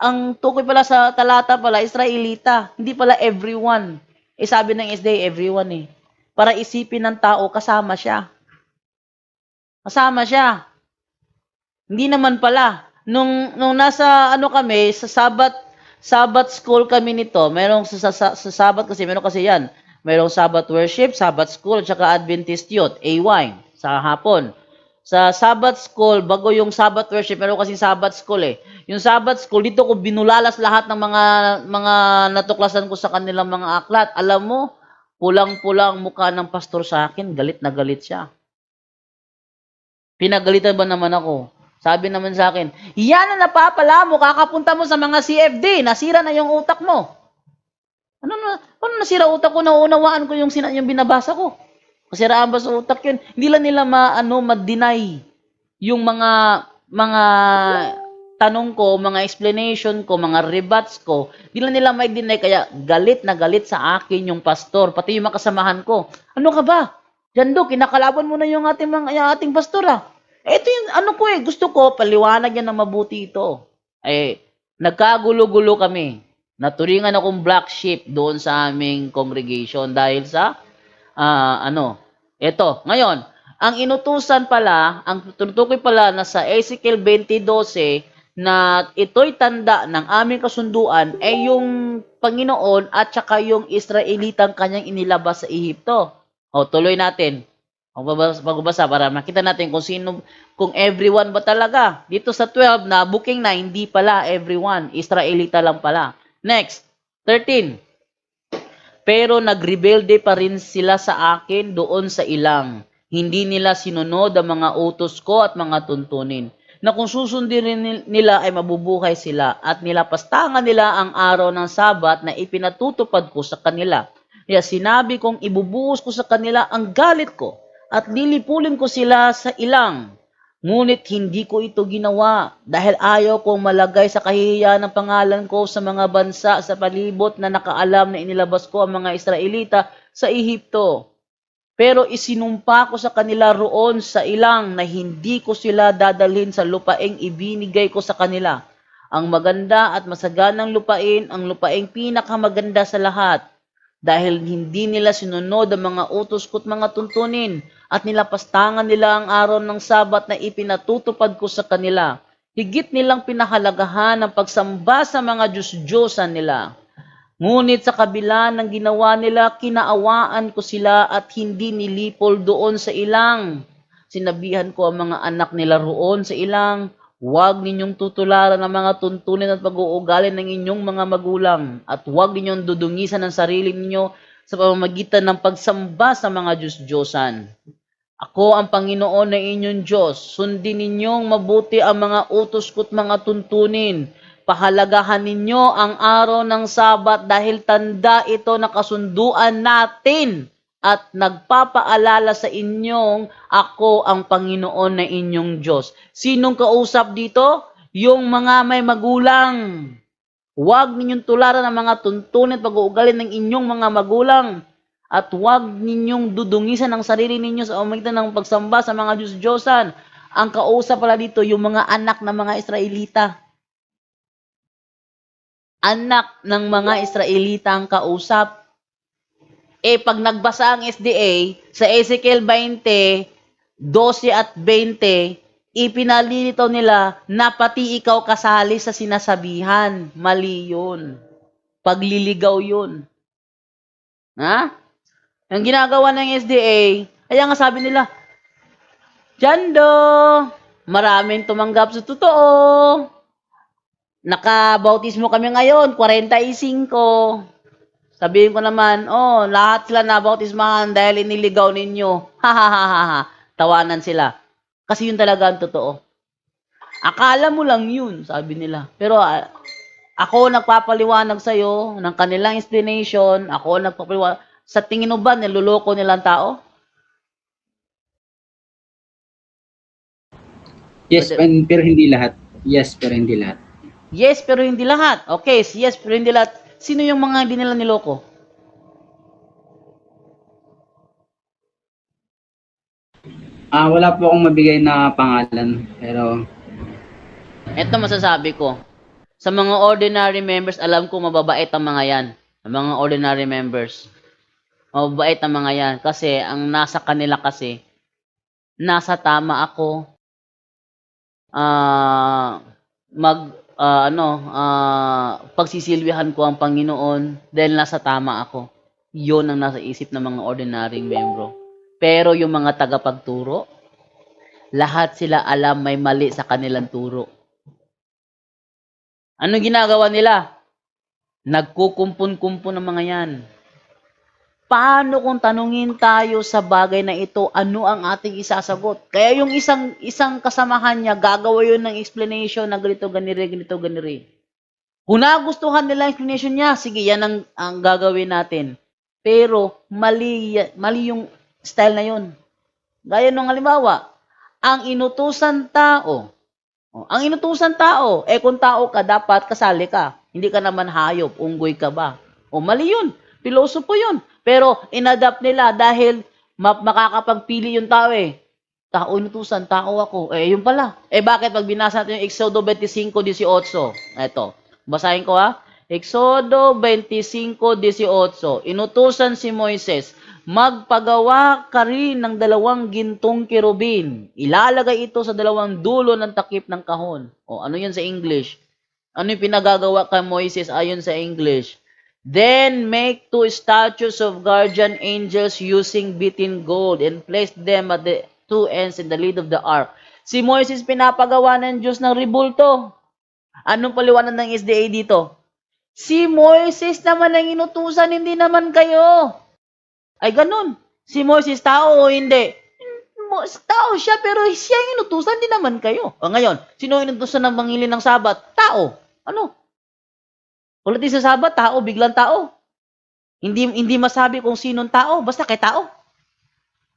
Ang tukoy pala sa talata pala, Israelita. Hindi pala everyone. Sabi ng SDA, everyone eh. Para isipin ng tao, kasama siya. Kasama siya. Hindi naman pala. Nung nasa kami, sa Sabbath school kami nito, merong sa Sabbath kasi, meron kasi yan. Merong Sabbath worship, Sabbath school, at saka Adventist youth, AY, sa hapon. Sa Sabbath school, bago yung Sabbath worship, meron kasi Sabbath school eh. Yung Sabbath school, dito ko binulalas lahat ng mga natuklasan ko sa kanilang mga aklat. Alam mo, pulang-pulang mukha ng pastor sa akin, galit na galit siya. Pinagalitan ba naman ako? Sabi naman sa akin, yan ang napapala mo, kakapunta mo sa mga CFD, nasira na yung utak mo. Ano nasira utak ko? Nauunawaan ko yung binabasa ko. Kasiraan ba sa utak yun? Hindi lang nila ma-deny yung mga tanong ko, mga explanation ko, mga rebats ko. Hindi lang nila ma-deny, kaya galit na galit sa akin yung pastor, pati yung makasamahan ko. Ano ka ba? Jando, kinakalaban mo na yung ating pastor ah. Ito yung gusto ko, paliwanag yan na mabuti ito. Nagkagulo-gulo kami. Naturingan akong black sheep doon sa aming congregation dahil sa ito. Ngayon, ang inutusan pala, ang tutukoy pala na sa Ezekiel 20:12 na ito'y tanda ng aming kasunduan ay yung Panginoon at saka yung Israelitang kanyang inilabas sa Ehipto. Tuloy natin. Pagbabasa para makita natin kung everyone ba talaga. Dito sa 12 na booking na, hindi pala everyone. Israelita lang pala. Next, 13. Pero nagrebelde pa rin sila sa akin doon sa ilang. Hindi nila sinunod ang mga utos ko at mga tuntunin. Na kung susundin rin nila ay mabubuhay sila at nilapastangan nila ang araw ng Sabat na ipinatutupad ko sa kanila. Kaya sinabi kong ibubuhos ko sa kanila ang galit ko at lilipulin ko sila sa ilang. Ngunit hindi ko ito ginawa dahil ayaw kong malagay sa kahihiyan ng pangalan ko sa mga bansa sa palibot na nakaalam na inilabas ko ang mga Israelita sa Ehipto. Pero isinumpa ko sa kanila roon sa ilang na hindi ko sila dadalhin sa lupaeng ibinigay ko sa kanila. ang maganda at masaganang lupain, ang lupaing pinakamaganda sa lahat. Dahil hindi nila sinunod ang mga utos ko't mga tuntunin at nilapastangan nila ang araw ng Sabat na ipinatutupad ko sa kanila. Higit nilang pinahalagahan ang pagsamba sa mga Diyos-Diyosan nila. Ngunit sa kabila ng ginawa nila, kinaawaan ko sila at hindi nilipol doon sa ilang. Sinabihan ko ang mga anak nila roon sa ilang, huwag ninyong tutularan ang mga tuntunin at pag-uugali ng inyong mga magulang at huwag ninyong dudungisan ang sarili ninyo sa pamamagitan ng pagsamba sa mga Diyos-Diyosan. Ako ang Panginoon na inyong Diyos. Sundin ninyong mabuti ang mga utos ko't mga tuntunin. Pahalagahan ninyo ang araw ng Sabat dahil tanda ito na kasunduan natin at nagpapaalala sa inyong ako ang Panginoon na inyong Diyos. Sinong kausap dito? Yung mga may magulang. Huwag ninyong tularan ang mga tuntunin at pag-uugali ng inyong mga magulang. At huwag ninyong dudungisan ang sarili ninyo sa pamamagitan ng pagsamba sa mga Diyos-Diyosan. Ang kausap pala dito, yung mga anak ng mga Israelita. Anak ng mga Israelita ang kausap. Pag nagbasa ang SDA, sa Ezekiel 20, 12 at 20, ipinalilitaw nila na pati ikaw kasali sa sinasabihan. Mali yun. Pagliligaw yun. Ha? Ang ginagawa ng SDA, kaya nga sabi nila, Jando, maraming tumanggap sa totoo. Nakabautismo kami ngayon, 45. Sabihin ko naman, lahat sila nabautismahan dahil iniligaw ninyo. Ha. Tawanan sila. Kasi yun talaga ang totoo. Akala mo lang yun, sabi nila. Pero ako nagpapaliwanag sa'yo ng kanilang explanation, ako nagpapaliwanag. Sa tingin mo ba, niloloko nilang tao? Yes, pero hindi lahat. Yes, pero hindi lahat. Yes, pero hindi lahat. Okay, yes, pero hindi lahat. Sino yung mga hindi nila niloko? Wala po akong mabigay na pangalan, pero Ito masasabi ko. Sa mga ordinary members, alam ko mababait ang mga yan. Ang mga ordinary members. Mababait ang mga yan. Kasi ang nasa kanila kasi, nasa tama ako. Pagsisilbihan ko ang Panginoon dahil nasa tama ako. Yun ang nasa isip ng mga ordinary membro. Pero yung mga tagapagturo, lahat sila alam may mali sa kanilang turo. Ano ginagawa nila? Nagkukumpun-kumpun ng mga yan. Paano kung tanungin tayo sa bagay na ito, ano ang ating isasagot? Kaya yung isang kasamahan niya, gagawa yun ng explanation na ganito, ganiri. Kung nagustuhan nila ang explanation niya, sige, yan ang gagawin natin. Pero mali yung style na yun. Gaya nung halimbawa, ang inutusan tao, kung tao ka, dapat kasali ka. Hindi ka naman hayop, unggoy ka ba? Mali yun. Pilosopo yun. Pero inadapt nila dahil makakapagpili yung tao Tao inutusan, tao ako. Yun pala. Bakit pag binasa natin yung Exodo 25:18? Ito. Basahin ko ha. Exodo 25:18. Inutusan si Moises, magpagawa ka rin ng 2 gintong kerubin. Ilalagay ito sa 2 dulo ng takip ng kahon. Ano yan sa English? Ano yung pinagagawa kay Moises ayon sa English? Then make 2 statues of guardian angels using beaten gold and place them at the 2 ends in the lid of the ark. Si Moises pinapagawa ng Diyos ng ribulto. Anong paliwanag ng SDA dito? Si Moises naman ang inutusan, hindi naman kayo. Ay ganun. Si Moises tao o hindi? Tao siya, pero siya ang inutusan, hindi naman kayo. Ngayon, sino ang inutusan ng mangili ng Sabat? Tao. Ano? Pagdating sa Sabat, tao, biglang tao. Hindi masabi kung sinong tao, basta kay tao.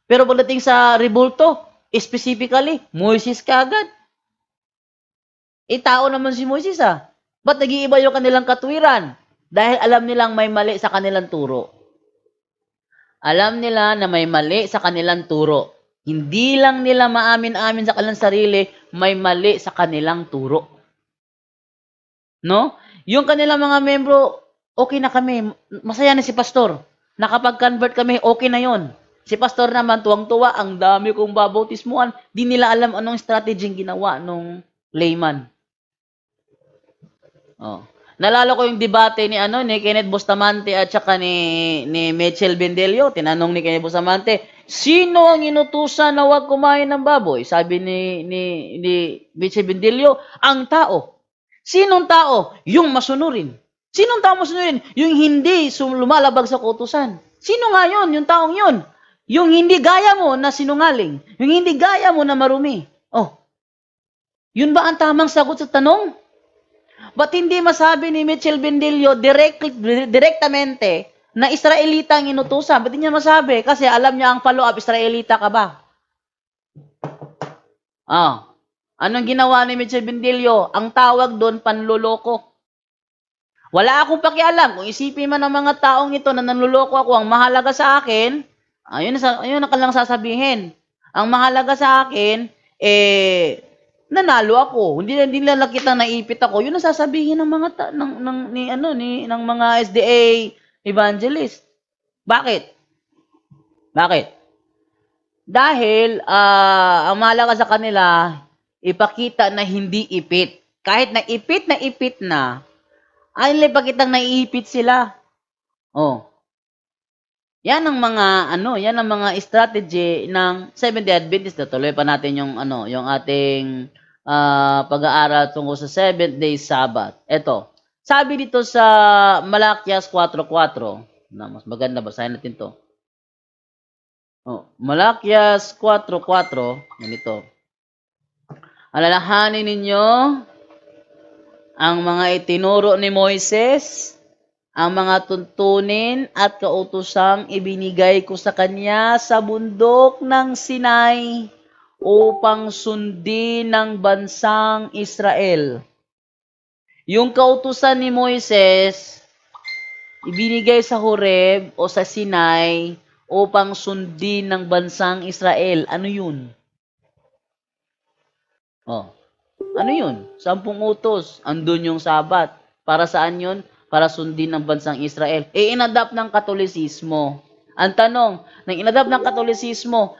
Pero pagdating sa ribulto, specifically, Moises kaagad. Tao naman si Moises Ba't nag-iiba yung kanilang katwiran? Dahil alam nilang may mali sa kanilang turo. Alam nila na may mali sa kanilang turo. Hindi lang nila maamin-amin sa kanilang sarili, may mali sa kanilang turo. No? Yung kanilang mga membro, okay na kami. Masaya na si pastor. Nakapag-convert kami, okay na yon. Si pastor naman, tuwang-tuwa, ang dami kong babautismuhan. Di nila alam anong strategy ginawa nung layman. Oh. Nalala ko yung debate ni Kenneth Bustamante at saka ni Mitchell Bendelio. Tinanong ni Kenneth Bustamante, sino ang inutusan na huwag kumain ng baboy? Sabi ni Mitchell Bendelio, ang tao. Sinong tao? Yung masunurin. Sinong tao masunurin? Yung hindi lumalabag sa kautusan. Sino nga yun? Yung taong yun. Yung hindi gaya mo na sinungaling. Yung hindi gaya mo na marumi. Oh, yun ba ang tamang sagot sa tanong? Ba't hindi masabi ni Mitchell Bendelio direktamente na Israelita ang inutusan? Ba't hindi niya masabi? Kasi alam niya ang follow-up, Israelita ka ba? Anong ginawa ni Mitchell Bendelio? Ang tawag doon, panluloko. Wala akong pakialam. Kung isipin man ng mga taong ito na nanluloko ako, ang mahalaga sa akin, ayun na lang sasabihin. Ang mahalaga sa akin, nanalo ako. Hindi nila nakita naipit ako. Yun ang sasabihin ng mga ng mga SDA evangelist. Bakit? Dahil ang mahalaga sa kanila, ipakita na hindi ipit. Kahit na ipit na, ay nila ipakitang naiipit sila. Oh. Yan ang mga strategy ng Seventh-day Adventist. Tuloy pa natin yung ating pag-aaral tungkol sa Seventh-day Sabbath. Ito. Sabi dito sa Malakias 4:4. Mas maganda, basahin natin 'to. Malakias 4:4, ganito. Alalahanin ninyo ang mga itinuro ni Moises, ang mga tuntunin at kautusang ibinigay ko sa kanya sa bundok ng Sinai upang sundin ng bansang Israel. Yung kautusan ni Moises, ibinigay sa Horeb o sa Sinai upang sundin ng bansang Israel. Ano yun? Ano yun? 10 utos. Andun yung Sabat. Para saan yun? Para sundin ng bansang Israel. Inadapt ng Katolisismo. Ang tanong, nang inadapt ng Katolisismo,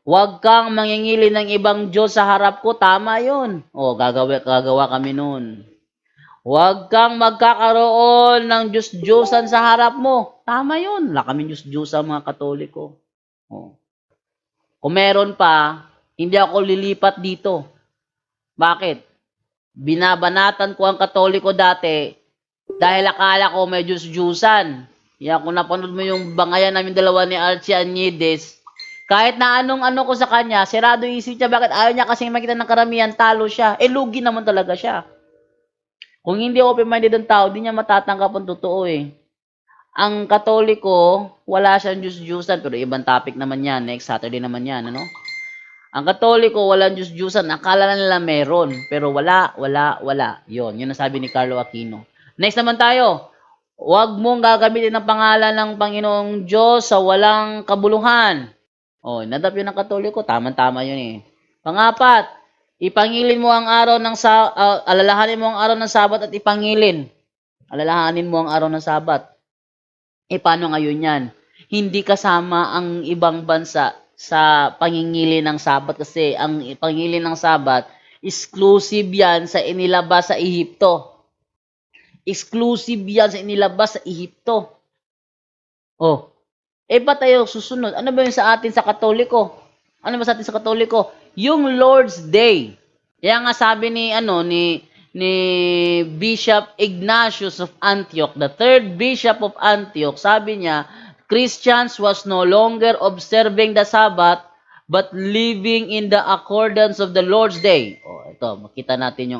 wag kang mangingili ng ibang Diyos sa harap ko, tama yun. Gagawa kami nun. Huwag kang magkakaroon ng Diyos-Diyosan sa harap mo. Tama yun. Wala kami Diyos-Diyosan mga Katoliko. Kung meron pa, hindi ako lilipat dito. Bakit? Binabanatan ko ang Katoliko dati dahil akala ko may Diyos-Diyusan. Kung napanood mo yung bangayan namin dalawa ni Archie Añedes, kahit na anong ko sa kanya, sirado isip niya, bakit ayaw niya kasing makita ng karamihan, talo siya. Lugi naman talaga siya. Kung hindi open-minded ang tao, di niya matatanggap ang totoo Ang Katoliko, wala siyang Diyos-Diyusan, pero ibang topic naman yan. Next Saturday naman yan, ano? Ang Katoliko, walang Diyos-Diyusan. Akala nila meron, pero wala. Yun ang sabi ni Carlo Aquino. Next naman tayo. Huwag mong gagamitin ang pangalan ng Panginoong Diyos sa walang kabuluhan. Inadapt yun ng Katoliko. Tama-tama yun Pangapat, ipangilin mo ang araw ng alalahanin mo ang araw ng Sabat at ipangilin. Alalahanin mo ang araw ng Sabat. Paano ngayon yan? Hindi kasama ang ibang bansa sa pangingili ng Sabat kasi ang pangingili ng Sabat, exclusive yan sa inilabas sa Ehipto. Exclusive yan sa inilabas sa Ehipto. Ba tayo susunod? Ano ba yung sa atin sa Katoliko? Ano ba sa atin sa Katoliko? Yung Lord's Day. Kaya nga sabi ni Bishop Ignatius of Antioch, the third Bishop of Antioch, sabi niya, Christians was no longer observing the Sabbath, but living in the accordance of the Lord's Day. Ito, makita natin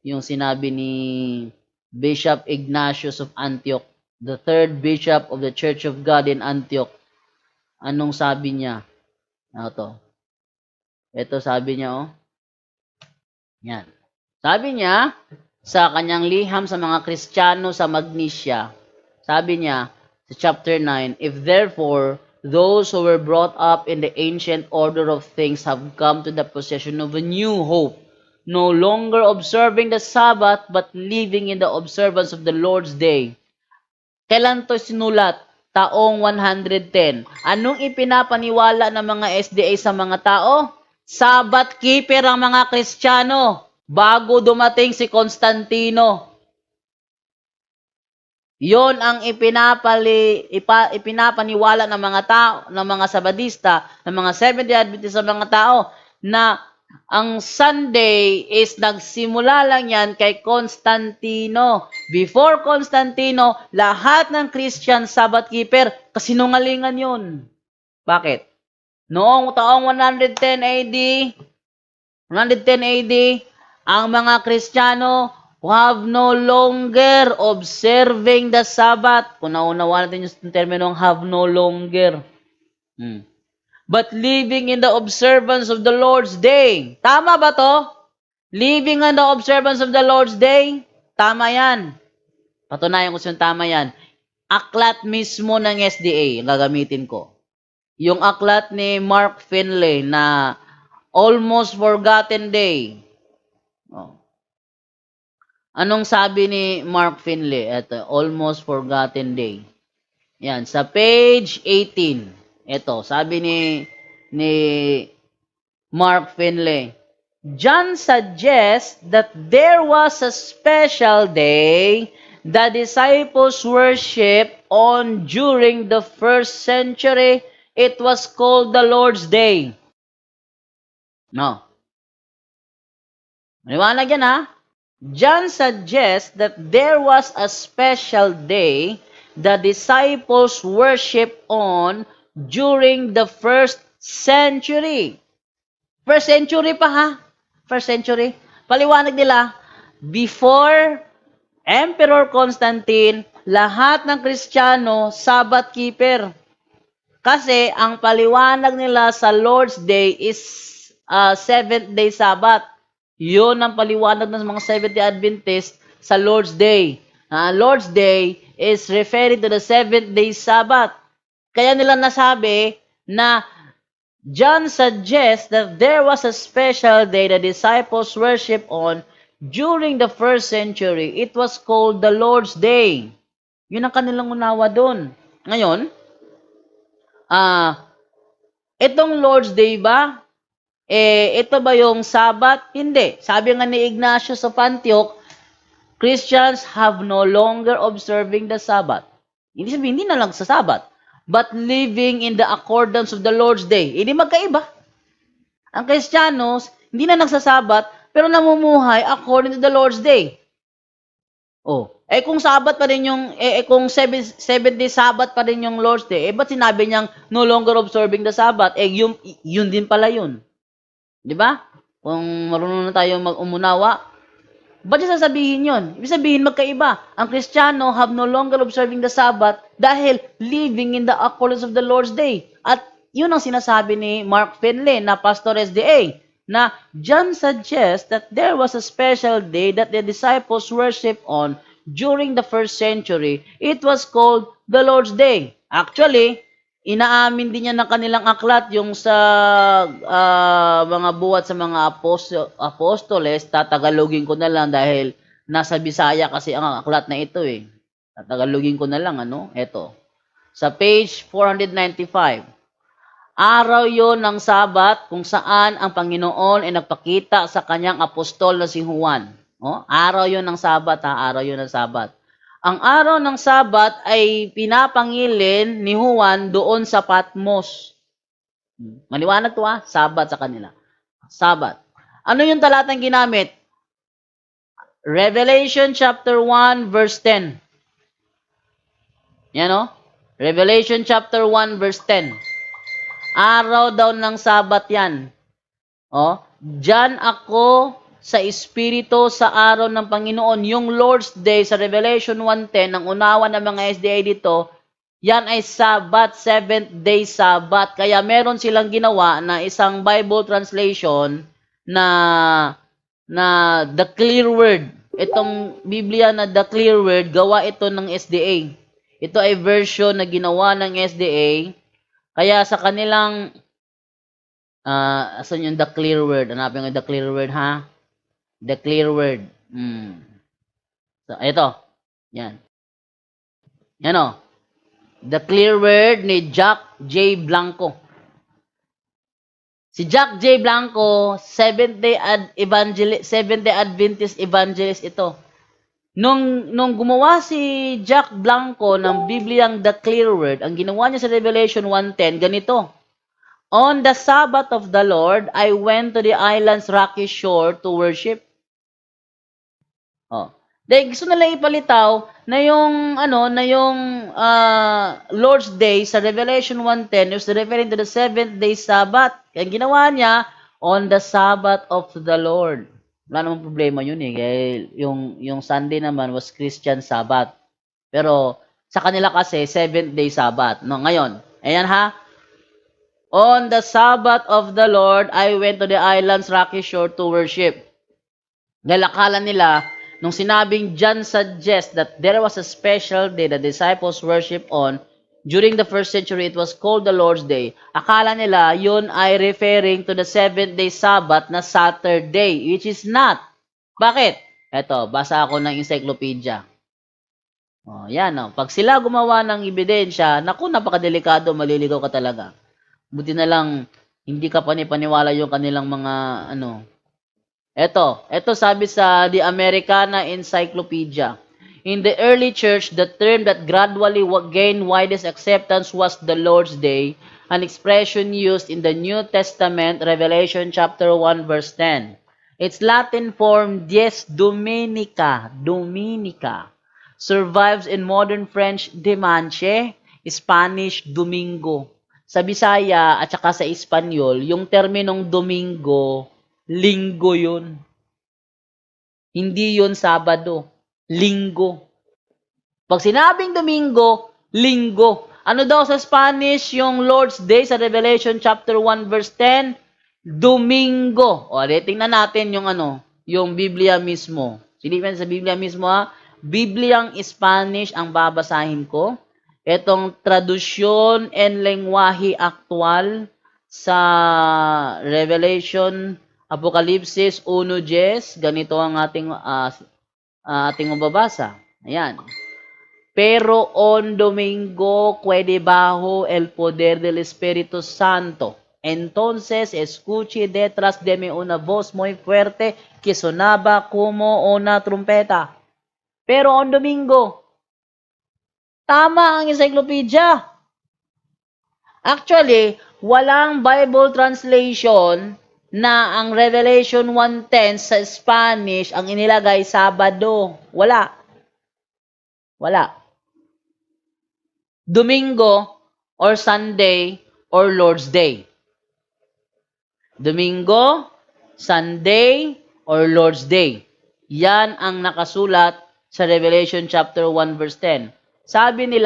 yung sinabi ni Bishop Ignatius of Antioch, the third Bishop of the Church of God in Antioch. Anong sabi niya? Ito sabi niya, Yan. Sabi niya, sa kanyang liham sa mga Kristiyano sa Magnesia, sabi niya, sa chapter 9, if therefore those who were brought up in the ancient order of things have come to the possession of a new hope, no longer observing the Sabbath, but living in the observance of the Lord's day. Kailan to sinulat? Taong 110. Anong ipinapaniwala ng mga SDA sa mga tao? Sabbath keeper ang mga Kristiyano bago dumating si Constantino. Yon ang ipinapaniwala ng mga tao, ng mga Sabadista, ng mga Seventh-day Adventist sa mga tao na ang Sunday is nagsimula lang yan kay Constantino. Before Constantino, lahat ng Christian Sabbath keeper, kasinungalingan yun. Bakit? Noong taong 110 AD, ang mga Kristiyano have no longer observing the Sabbath. Kung naunawa natin yung terminong have no longer. But living in the observance of the Lord's day. Tama ba to? Living in the observance of the Lord's day? Tama yan. Patunayan ko yung tama yan. Aklat mismo ng SDA, ang gagamitin ko. Yung aklat ni Mark Finley na Almost Forgotten Day. Anong sabi ni Mark Finley? Ito, Almost Forgotten Day. Yan, sa page 18. Ito, sabi ni Mark Finley, John suggests that there was a special day the disciples worship on during the first century. It was called the Lord's Day. No. Maliwanag yan, ha? John suggests that there was a special day the disciples worship on during the first century. First century pa, ha? First century. Paliwanag nila, before Emperor Constantine, lahat ng Kristiyano, Sabbath keeper. Kasi ang paliwanag nila sa Lord's Day is seventh day Sabbath. Yun ang paliwanag ng mga Seventh-day Adventist sa Lord's Day. Lord's Day is referring to the seventh day Sabbath. Kaya nila nasabi na John suggests that there was a special day the disciples worship on during the first century. It was called the Lord's Day. Yun ang kanilang unawa doon. Ngayon, itong Lord's Day ba? Ito ba yung Sabbath? Hindi. Sabi nga ni Ignatius of Antioch, Christians have no longer observing the Sabbath. Hindi na lang sa Sabbath, but living in the accordance of the Lord's Day. Hindi magkaiba. Ang Kristiyanos, hindi na nagsasabat, pero namumuhay according to the Lord's Day. Kung Sabbath pa rin yung, kung seventh day Sabbath pa rin yung Lord's Day, ba't sinabi niyang no longer observing the Sabbath? Yun din pala yun. Di ba? Kung marunong na tayo umunawa, ba't niya sasabihin yun? Ibig sabihin, magkaiba. Ang Kristiyano have no longer observing the Sabbath dahil living in the accordance of the Lord's Day. At yun ang sinasabi ni Mark Finley na Pastor SDA, na John suggests that there was a special day that the disciples worship on during the first century. It was called the Lord's Day. Actually, inaamin din niya ng kanilang aklat yung sa mga buhat sa mga apostoles. Tatagalogin ko na lang dahil nasa Bisaya kasi ang aklat na ito eh. Tatagalogin ko na lang, Ito. Sa page 495. Araw yon ng Sabat kung saan ang Panginoon ay nagpakita sa kanyang apostol na si Juan. Araw yon ng Sabat, araw yon ng Sabat. Ang araw ng Sabat ay pinapangilin ni Juan doon sa Patmos. Maliwanag to, Sabat sa kanila. Sabat. Ano yung talatang ginamit? Revelation chapter 1 verse 10. Yan, Revelation chapter 1 verse 10. Araw daw ng Sabat yan. Diyan ako sa Espiritu sa araw ng Panginoon. Yung Lord's Day sa Revelation 1:10, ang unawa ng mga SDA dito, yan ay Sabat, seventh day Sabat. Kaya meron silang ginawa na isang Bible translation na The Clear Word. Itong Biblia na The Clear Word, gawa ito ng SDA. Ito ay version na ginawa ng SDA. Kaya sa kanilang, asan yung The Clear Word? Hanapin ko The Clear Word, ha? The clear word. So, ito. Yan. Yan o. The clear word ni Jack J. Blanco. Si Jack J. Blanco, Seventh-day Adventist evangelist ito. Nung gumawa si Jack Blanco ng Bibliang The Clear Word, ang ginawa niya sa Revelation 1:10, ganito. On the Sabbath of the Lord, I went to the island's rocky shore to worship. Oh. Dahil gusto nila ipalitaw na yung Lord's Day sa Revelation 1:10 is referring to the seventh day Sabbath. Kaya ginawa niya on the Sabbath of the Lord. Wala namang problema yun eh. Kaya yung Sunday naman was Christian Sabbath. Pero sa kanila kasi seventh day Sabbath. No, ngayon, ayan ha. On the Sabbath of the Lord, I went to the island's rocky shore to worship. Dahil akala nila, nung sinabing John suggests that there was a special day the disciples worship on, during the first century, it was called the Lord's Day. Akala nila, yun ay referring to the seventh-day Sabbath na Saturday, which is not. Bakit? Eto, basa ako ng encyclopedia. Oh, yan oh. Pag sila gumawa ng ebidensya, naku, napakadelikado, maliligaw ka talaga. Buti na lang, hindi ka panipaniwala yung kanilang mga, Ito sabi sa The Americana Encyclopedia. In the early church, the term that gradually gained widest acceptance was the Lord's Day, an expression used in the New Testament, Revelation chapter 1, verse 10. Its Latin form, Dies Dominica, survives in modern French, Dimanche, Spanish, Domingo. Sa Bisaya at saka sa Espanyol, yung terminong Domingo, linggo yun. Hindi yun Sabado. Linggo. Pag sinabing Domingo, linggo. Ano daw sa Spanish yung Lord's Day sa Revelation chapter 1 verse 10? Domingo. O, tingnan natin yung Biblia mismo. Silipin sa Biblia mismo ha. Bibliang Spanish ang babasahin ko. Itong Traducción en Lenguaje Actual sa Revelation Apokalipsis 1:10, ganito ang ating mababasa. Ayan. Pero on Domingo quede bajo el poder del Espíritu Santo. Entonces escuché detrás de mí una voz muy fuerte que sonaba como una trompeta. Pero on Domingo, tama ang encyclopedia. Actually, walang Bible translation na ang Revelation 1:10 sa Spanish ang inilagay Sabado. Wala. Domingo or Sunday or Lord's Day. Domingo, Sunday, or Lord's Day. Yan ang nakasulat sa Revelation chapter 1 verse 10. Sabi ni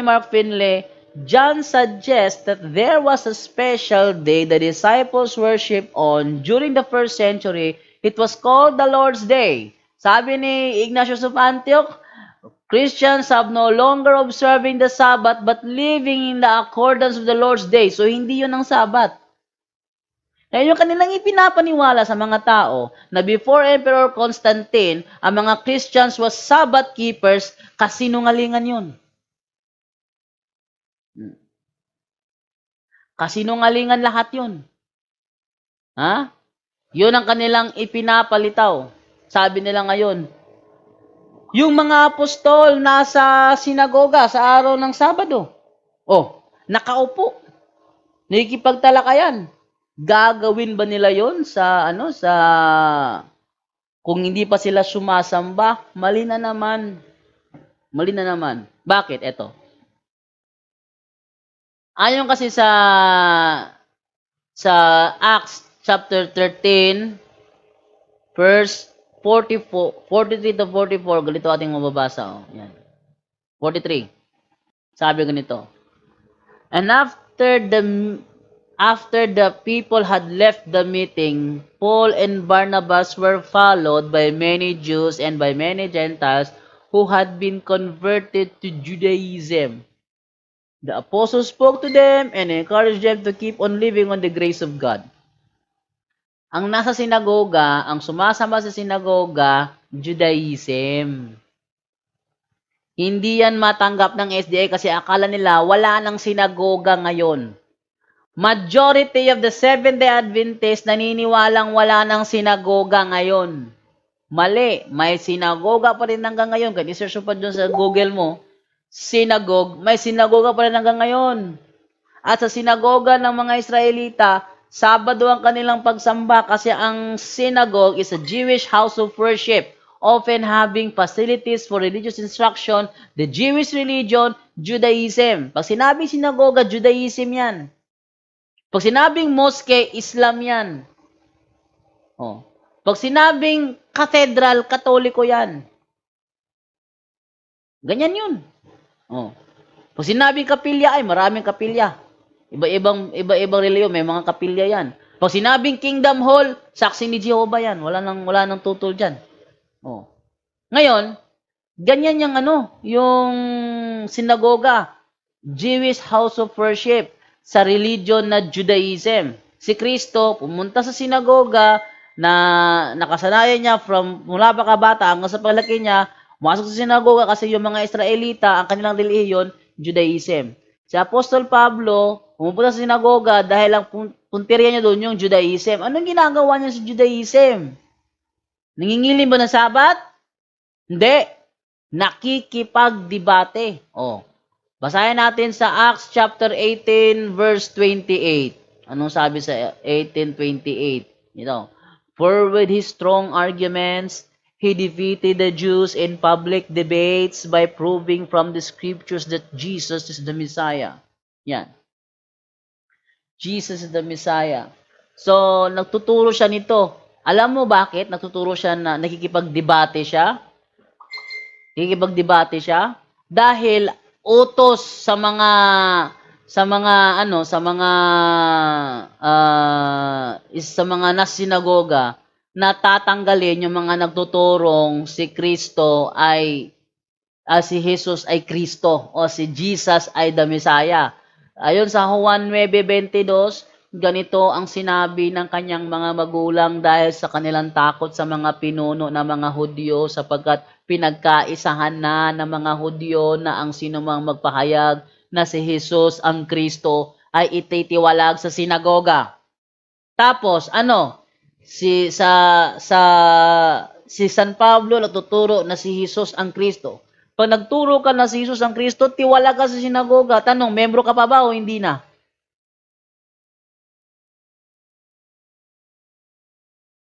Mark Finley, John suggests that there was a special day the disciples worshiped on during the first century. It was called the Lord's Day. Sabi ni Ignatius of Antioch, Christians have no longer observing the Sabbath but living in the accordance with the Lord's Day. So, hindi yun ang Sabbath. Ngayon, yung kanilang ipinapaniwala sa mga tao na before Emperor Constantine, ang mga Christians was Sabbath keepers, kasinungalingan yun. Kasinungalingan lahat yun. Ha? Yun ang kanilang ipinapalitaw. Sabi nila ngayon, yung mga apostol nasa sinagoga sa araw ng Sabado. Nakaupo. Nakikipagtalakayan. Gagawin ba nila yon sa kung hindi pa sila sumasamba? Mali na naman. Bakit? Ito. Ayon kasi sa Acts chapter 13 verse 43 to 44, ganito ating mababasa. Yan. 43. Sabi ganito. And after the people had left the meeting, Paul and Barnabas were followed by many Jews and by many Gentiles who had been converted to Judaism. The apostles spoke to them and encouraged them to keep on living on the grace of God. Ang nasa sinagoga, ang sumasamba sa sinagoga, Judaism. Hindi yan matanggap ng SDA kasi akala nila wala nang sinagoga ngayon. Majority of the Seventh-day Adventists naniniwalang wala nang sinagoga ngayon. Mali, may sinagoga pa rin hanggang ngayon. Kaya i-search mo pa dun sa Google mo, may sinagoga pa rin hanggang ngayon. At sa sinagoga ng mga Israelita, Sabado ang kanilang pagsamba kasi ang synagogue is a Jewish house of worship, often having facilities for religious instruction, the Jewish religion, Judaism. Pag sinabing sinagoga, Judaism yan. Pag sinabing mosque, Islam yan. Oh. Pag sinabing cathedral, Katoliko yan. Ganyan yun. Oh. Pag sinabing kapilya, ay maraming kapilya. Iba-ibang reliyon, may mga kapilya yan. Pag sinabing Kingdom Hall, saksi ni Jehovah yan. Wala nang tutol dyan. Oh. Ngayon, ganyan yung sinagoga, Jewish house of worship, sa religion na Judaism. Si Kristo, pumunta sa sinagoga, na nakasanayan niya mula pa kabata hanggang sa paglaki niya, masok sa sinagoga kasi yung mga Israelita, ang kanilang relihiyon, Judaism. Si Apostol Pablo, pumupunta sa sinagoga dahil ang punteriya niya doon yung Judaism. Anong ginagawa niya sa Judaism? Nangingilim ba ng Sabat? Hindi. Nakikipagdebate. Oh. Basahin natin sa Acts chapter 18 verse 28. Anong sabi sa 18:28? Ito. For with his strong arguments, he defeated the Jews in public debates by proving from the scriptures that Jesus is the Messiah. Yan. Jesus is the Messiah. So, nagtuturo siya nito. Alam mo bakit? Nagtuturo siya na nakikipagdebate siya? Nakikipagdebate siya? Dahil utos sa mga sinagoga na tatanggalin yung mga nagtuturong si Kristo ay si Jesus ay Kristo o si Jesus ay the Messiah. Ayon sa Juan 9:22, ganito ang sinabi ng kanyang mga magulang dahil sa kanilang takot sa mga pinuno ng mga Hudyo sapagkat pinagkaisahan na ng mga Hudyo na ang sinumang magpahayag na si Jesus ang Kristo ay ititiwalag sa sinagoga. Tapos si San Pablo nagtuturo na si Jesus ang Kristo. Pag nagturo ka na si Jesus ang Kristo, tiwala ka sa sinagoga. Tanong, membro ka pa ba o hindi na?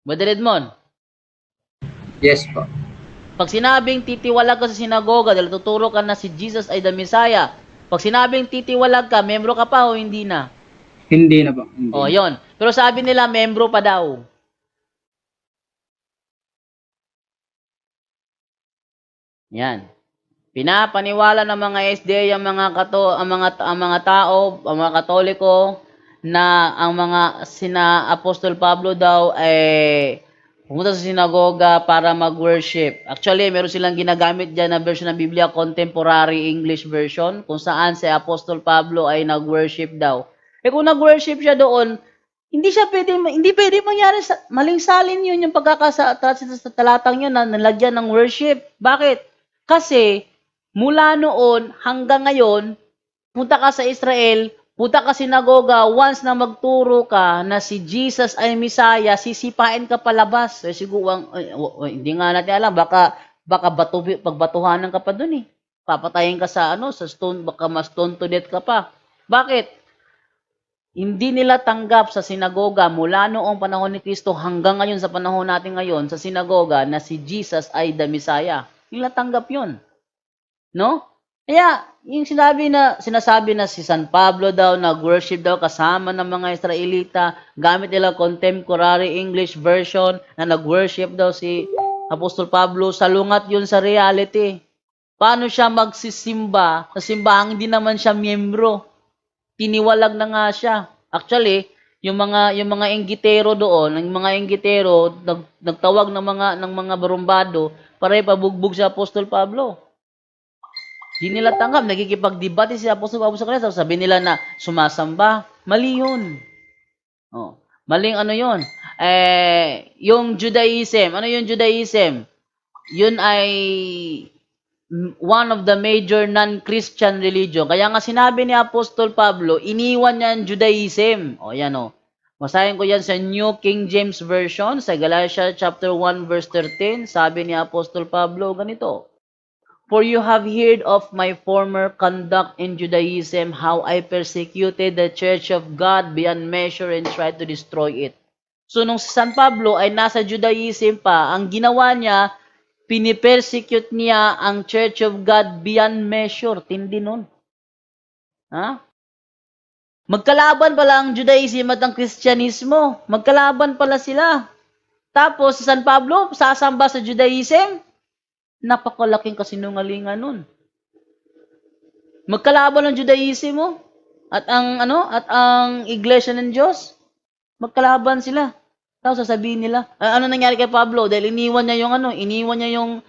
Brother Edmond? Yes po. Pag sinabing titiwalag ka sa sinagoga dahil tuturo ka na si Jesus ay the Messiah, pag sinabing titiwalag ka, membro ka pa o hindi na? Hindi na po. Hindi. O, yon. Pero sabi nila, membro pa daw. Yan. Pinapaniwala ng mga SDA ang mga tao, ang mga Katoliko na ang mga Apostol Pablo daw ay pumunta sa sinagoga para mag-worship. Actually, meron silang ginagamit dyan na version ng Biblia, Contemporary English Version, kung saan si Apostol Pablo ay nag-worship daw. Kung nag-worship siya doon, hindi pwede mangyari maling salin yun yung sa talatang yun na nalagyan ng worship. Bakit? Kasi mula noon hanggang ngayon, punta ka sa Israel, punta ka sinagoga, once na magturo ka na si Jesus ay Messiah, sisipain ka palabas. Siguro, hindi nga natin alam, baka pagbatuhanan ka pa dun eh. Papatayin ka sa stone, baka mas stone to death ka pa. Bakit? Hindi nila tanggap sa sinagoga mula noong panahon ni Kristo hanggang ngayon sa panahon natin ngayon sa sinagoga na si Jesus ay the Messiah. Hindi nila tanggap yun. No? Kaya, yung sinasabi na si San Pablo daw, nag-worship daw kasama ng mga Israelita, gamit nila Contemporary English Version, na nag-worship daw si Apostol Pablo, salungat yun sa reality. Paano siya magsisimba sa simbahang hindi naman siya miyembro? Tiniwalag na nga siya. Actually, yung mga inggitero doon, nagtawag ng mga barumbado para ipabugbog si Apostol Pablo. Di nila tanggap, nagkikipagdebate si Apostol Pablo sa kanila, sabi nila na sumasamba. Mali yun. Maling yun. Yung Judaism, ano yung Judaism? Yun ay one of the major non-Christian religion. Kaya nga sinabi ni Apostol Pablo, iniwan niya ang Judaism. O yan o. Masahin ko yan sa New King James Version, sa Galatians chapter 1 verse 13. Sabi ni Apostol Pablo ganito, "For you have heard of my former conduct in Judaism, how I persecuted the church of God beyond measure and tried to destroy it." So nung si San Pablo ay nasa Judaism pa, ang ginawa niya, pinipersecute niya ang Church of God beyond measure. Tindi nun. Ha? Magkalaban pala ang Judaism at ang Kristyanismo. Magkalaban pala sila. Tapos, si San Pablo, sasamba sa Judaism. Napakalaking kasinungalingan nun. Magkalaban ang Judaism mo at ang Iglesia ng Diyos. Magkalaban sila. Tapos sasabihin nila, ano nangyari kay Pablo? Dahil iniwan niya yung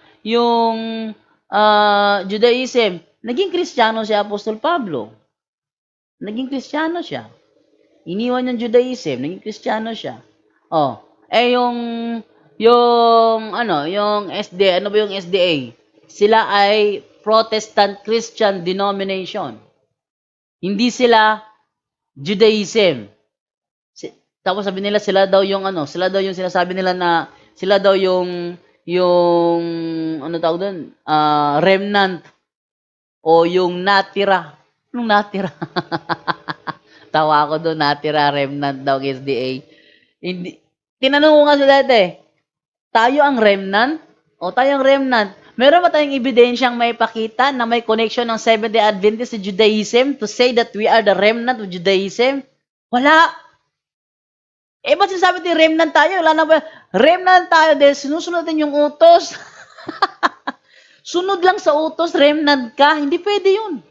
Judaism. Naging Kristiyano si Apostol Pablo. Naging Kristiyano siya. Iniwan niya yung Judaism, naging Kristiyano siya. Yung SDA, ano ba yung SDA? Sila ay Protestant Christian Denomination. Hindi sila Judaism. Tapos sabi nila sila daw yung sinasabi nila na sila daw yung ano tawag doon, remnant o yung natira. Anong natira? Tawa ako doon, natira, remnant daw SDA. Hindi, tinanong ko nga sila dati, tayo ang remnant? O tayo ang remnant? Meron ba tayong ebidensyang may pakita na may connection ng Seventh-day Adventist sa Judaism to say that we are the remnant of Judaism? Wala. Ba't sinasabi natin remnant tayo? Wala na ba? Remnant tayo dahil sinusunod natin yung utos. Sunod lang sa utos, remnant ka. Hindi pwede yun.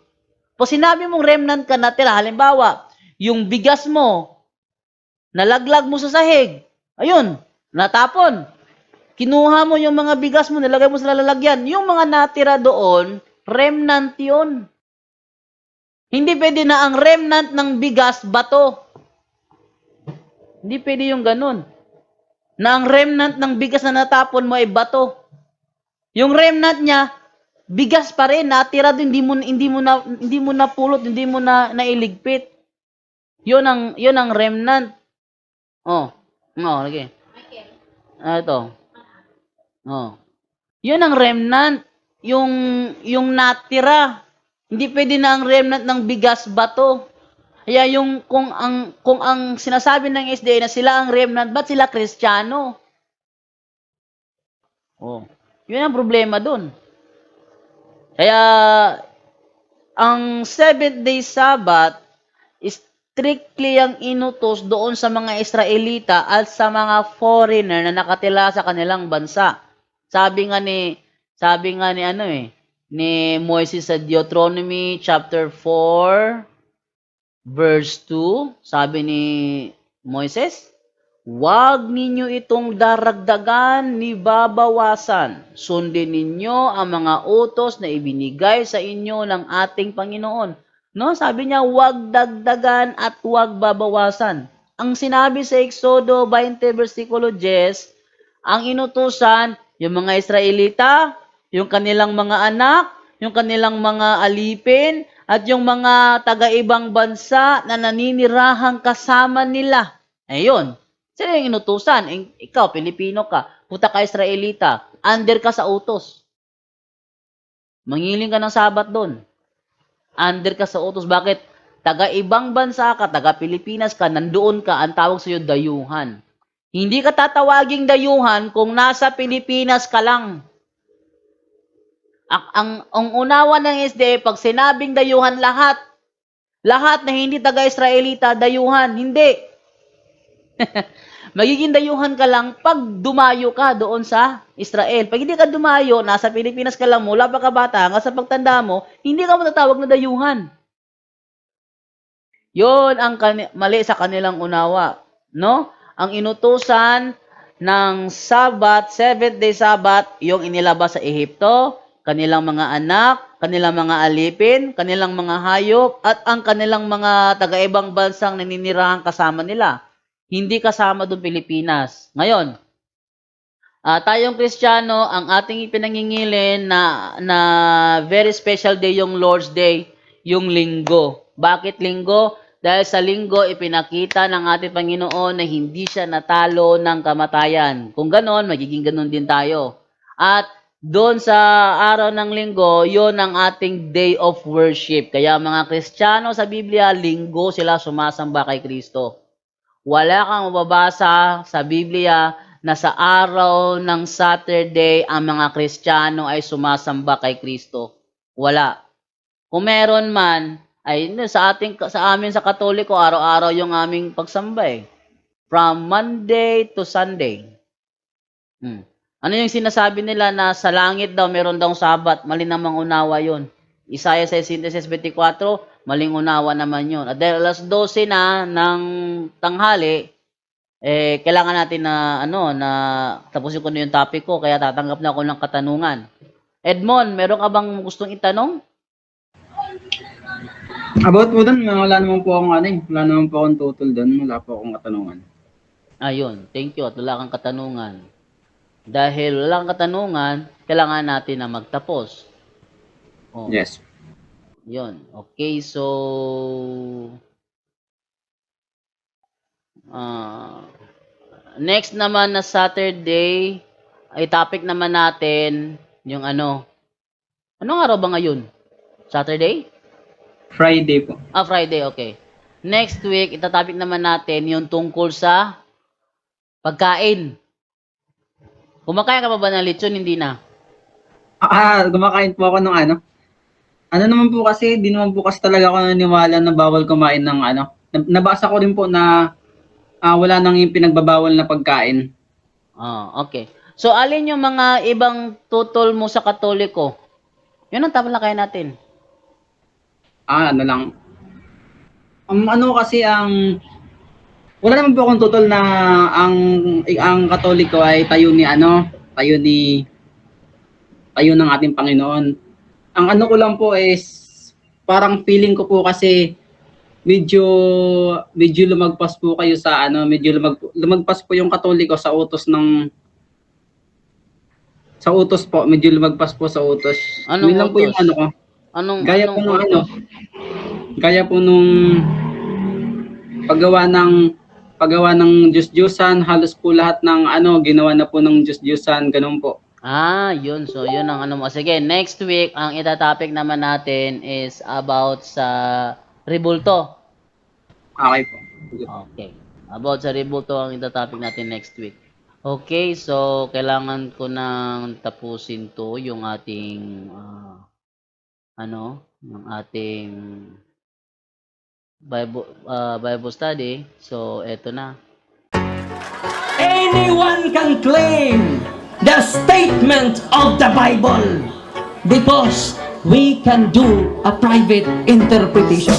Pag sinabi mong remnant ka natira, halimbawa, yung bigas mo, nalaglag mo sa sahig, ayun, natapon. Kinuha mo yung mga bigas mo, nilagay mo sa lalagyan. Yung mga natira doon, remnant yun. Hindi pwede na ang remnant ng bigas, bato. Hindi pwede yung ganun. Na ang remnant ng bigas na natapon mo ay bato. Yung remnant niya, bigas pa rin, natira doon, hindi mo na pulot, hindi mo na nailigpit. Yun ang remnant. Lagi. Ito. Yun ang remnant, yung natira. Hindi pwede na ang remnant ng bigas, bato. Kaya kung ang sinasabi ng SDA na sila ang remnant, ba't sila Kristiyano? Yun ang problema doon. Kaya, ang 7th-day Sabbath, strictly ang inutos doon sa mga Israelita at sa mga foreigner na nakatila sa kanilang bansa. Sabi nga ni Moses sa Deuteronomy chapter 4, verse 2, sabi ni Moises, "Huwag ninyo itong daragdagan ni babawasan. Sundin ninyo ang mga utos na ibinigay sa inyo ng ating Panginoon." No, sabi niya, huwag dagdagan at huwag babawasan. Ang sinabi sa Exodo 20, versikulo 10, ang inutusan, yung mga Israelita, yung kanilang mga anak, yung kanilang mga alipin, at yung mga taga-ibang bansa na naninirahang kasama nila. Ayun. Sino yung inutusan? Ikaw, Pilipino ka, puta ka Israelita, under ka sa utos. Mangiling ka ng sabat doon. Under ka sa utos. Bakit? Taga-ibang bansa ka, taga-Pilipinas ka, nandoon ka, ang tawag sa'yo dayuhan. Hindi ka tatawaging dayuhan kung nasa Pilipinas ka lang. Ang unawa ng SDA, pag sinabing dayuhan, lahat na hindi taga-Israelita, dayuhan. Hindi. Magiging dayuhan ka lang pag dumayo ka doon sa Israel. Pag hindi ka dumayo, nasa Pilipinas ka lang mula pa kabata hanggang sa pagtanda mo, hindi ka matatawag na dayuhan. Yon ang mali sa kanilang unawa. No? Ang inutusan ng Sabbath, 7th-day Sabbath, yung inilabas sa Ehipto, kanilang mga anak, kanilang mga alipin, kanilang mga hayop, at ang kanilang mga taga-ibang bansang naninirahang kasama nila. hindi kasama doon Pilipinas. Ngayon, tayong Kristiyano, ang ating ipinangingilin na very special day yung Lord's Day, yung linggo. Bakit linggo? Dahil sa linggo, ipinakita ng ating Panginoon na hindi siya natalo ng kamatayan. Kung ganon, magiging ganon din tayo. At doon sa araw ng linggo, yon ang ating day of worship. Kaya mga Kristiyano sa Biblia, linggo sila sumasamba kay Kristo. Wala kang mababasa sa Biblia na sa araw ng Saturday, ang mga Kristiyano ay sumasamba kay Kristo. Wala. Kung meron man, ay sa amin sa Katoliko, araw-araw yung aming pagsamba eh. From Monday to Sunday. Ano yung sinasabi nila na sa langit daw meron daw Sabat, mali namang unawa yun. Isaiah 66:24, maling unawa naman yun. At dahil alas 12 na ng tanghali, kailangan natin na tapusin ko na yung topic ko, kaya tatanggap na ako ng katanungan. Edmond, meron ka bang gustong itanong? About po doon, wala naman po akong wala naman po akong tutol doon, wala po akong katanungan. Ayun, thank you at wala kang katanungan. Dahil wala kang katanungan, kailangan natin na magtapos. Oh. Yes. Yun. Okay, so next naman na Saturday, ay topic naman natin yung anong araw ba ngayon? Saturday? Friday po. Friday, okay. Next week, itatopic naman natin yung tungkol sa pagkain. Kumakain ka ba ng lechon? Hindi na. Kumakain po ako ng Ano naman po kasi, di naman po kasi talaga ako naniwala na bawal kumain ng Nabasa ko rin po na wala nang yung pinagbabawal na pagkain. Okay. So, alin yung mga ibang tutol mo sa Katoliko? Yun ang talakayan natin. Ano lang. Kasi wala naman po akong tutol na ang Katoliko ay tayo ng ating Panginoon. Ang ko lang po is parang feeling ko po kasi medyo lumagpas po kayo sa lumagpas po yung Katoliko sa utos po, medyo lumagpas po sa utos. Anong utos? Po yung ko. Gaya po nung paggawa ng Diyos-Diyosan, halos po lahat ng ginawa na po ng Diyos-Diyosan, ganun po. Yun. So, yun ang mo. Sige, next week, ang itatopic naman natin is about sa rebulto. Okay po. Okay. About sa rebulto ang itatopic natin next week. Okay, so, kailangan ko nang tapusin to, yung ating, yung ating Bible study. So, eto na. Anyone can claim the statement of the Bible because we can do a private interpretation.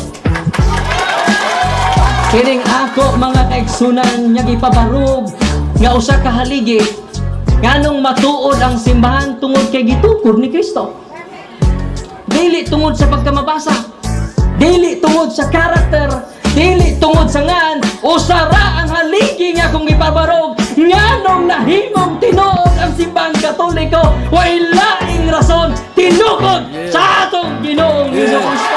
Kining ako mga kaigsunan nga gipabarog nga usa ka haligi nganong matuod ang simbahan tungod kay gitukod ni Kristo. Dili tungod sa pagkamabasa, dili tungod sa karakter, dili tungod sa ngan, usara ang haligi nga kung ipabarog, nganong nahimong tinuod ang simbahang Katoliko, way laing rason, tinukod sa atong Ginoong Hesus-Kristo.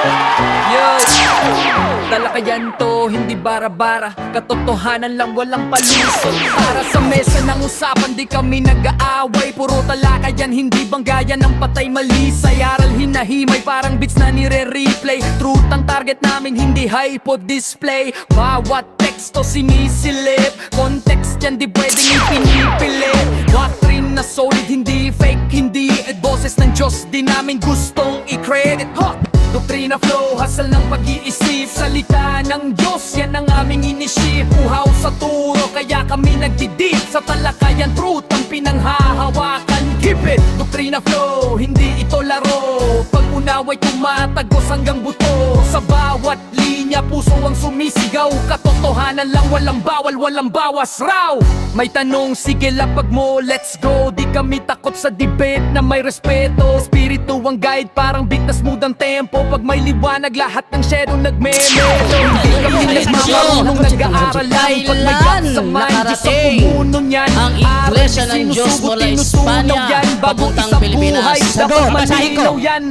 Talakayan to, hindi bara-bara, katotohanan lang walang palusot. Para sa mesa ng usapan, di kami nag-aaway, puro talakayan, hindi banggayan ng patay malisay. Aral hinahimay, parang beats na nire-replay. Truth ang target namin, hindi hypo display. Bawat teksto sinisilip, context yan di pwedeng ipinipilit. Doctrine na solid, hindi fake, hindi boses ng Diyos, di namin gustong i-credit. Doktrina flow, hasal ng pag-iisip, salita ng Diyos, yan ang aming inisip. Uhaw sa turo, kaya kami nagdidip sa talakayan, truth ang pinanghahawakan. Keep it! Doktrina flow, hindi ito laro. Pag-unaway tumatagos hanggang buto. Sa bawat linya, puso ang sumisigaw. Katotohanan lang, walang bawal, walang bawas raw. May tanong, sige lapag mo, let's go. Di kami takot sa debate na may respeto. Espiritu ang guide, parang beat na smooth ang tempo. Pag may liwanag, lahat ng shadow nagme-melo. Hindi kami nagmamarunong nag-aaral lang. Pag may gap sa mind, Diyos ang pumuno niyan. ang Iglesia ng Diyos mula Espanya papuntang Pilipinas. Dapat malinaw yan.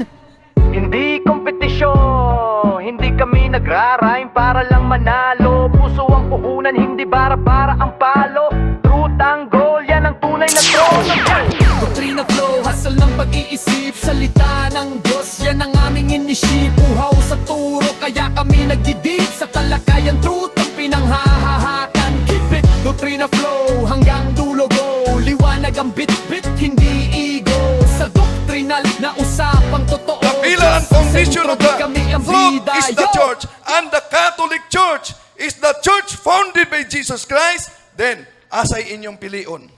Hindi kompetisyon, hindi kami nagra-rhyme para lang manalo. Puso ang puhunan, hindi bara-bara ang palo. Truth ang goal, yan ang tunay na trono. Doktrina flow, hustle ng pag-iisip. Salita ng Diyos, yan ang aming inisip. Uhaw sa turo, kaya kami nagdidip. Sa talakayan, truth ang pinanghahahakan. Keep it, doktrina flow, hanggang dulo go. Liwanag ang bit-bit, hindi ego. Sa doktrinal na usapang totoo. Kabilang ang mission of the truth is the church, and the Catholic Church is the church founded by Jesus Christ. Then, asay inyong pilion.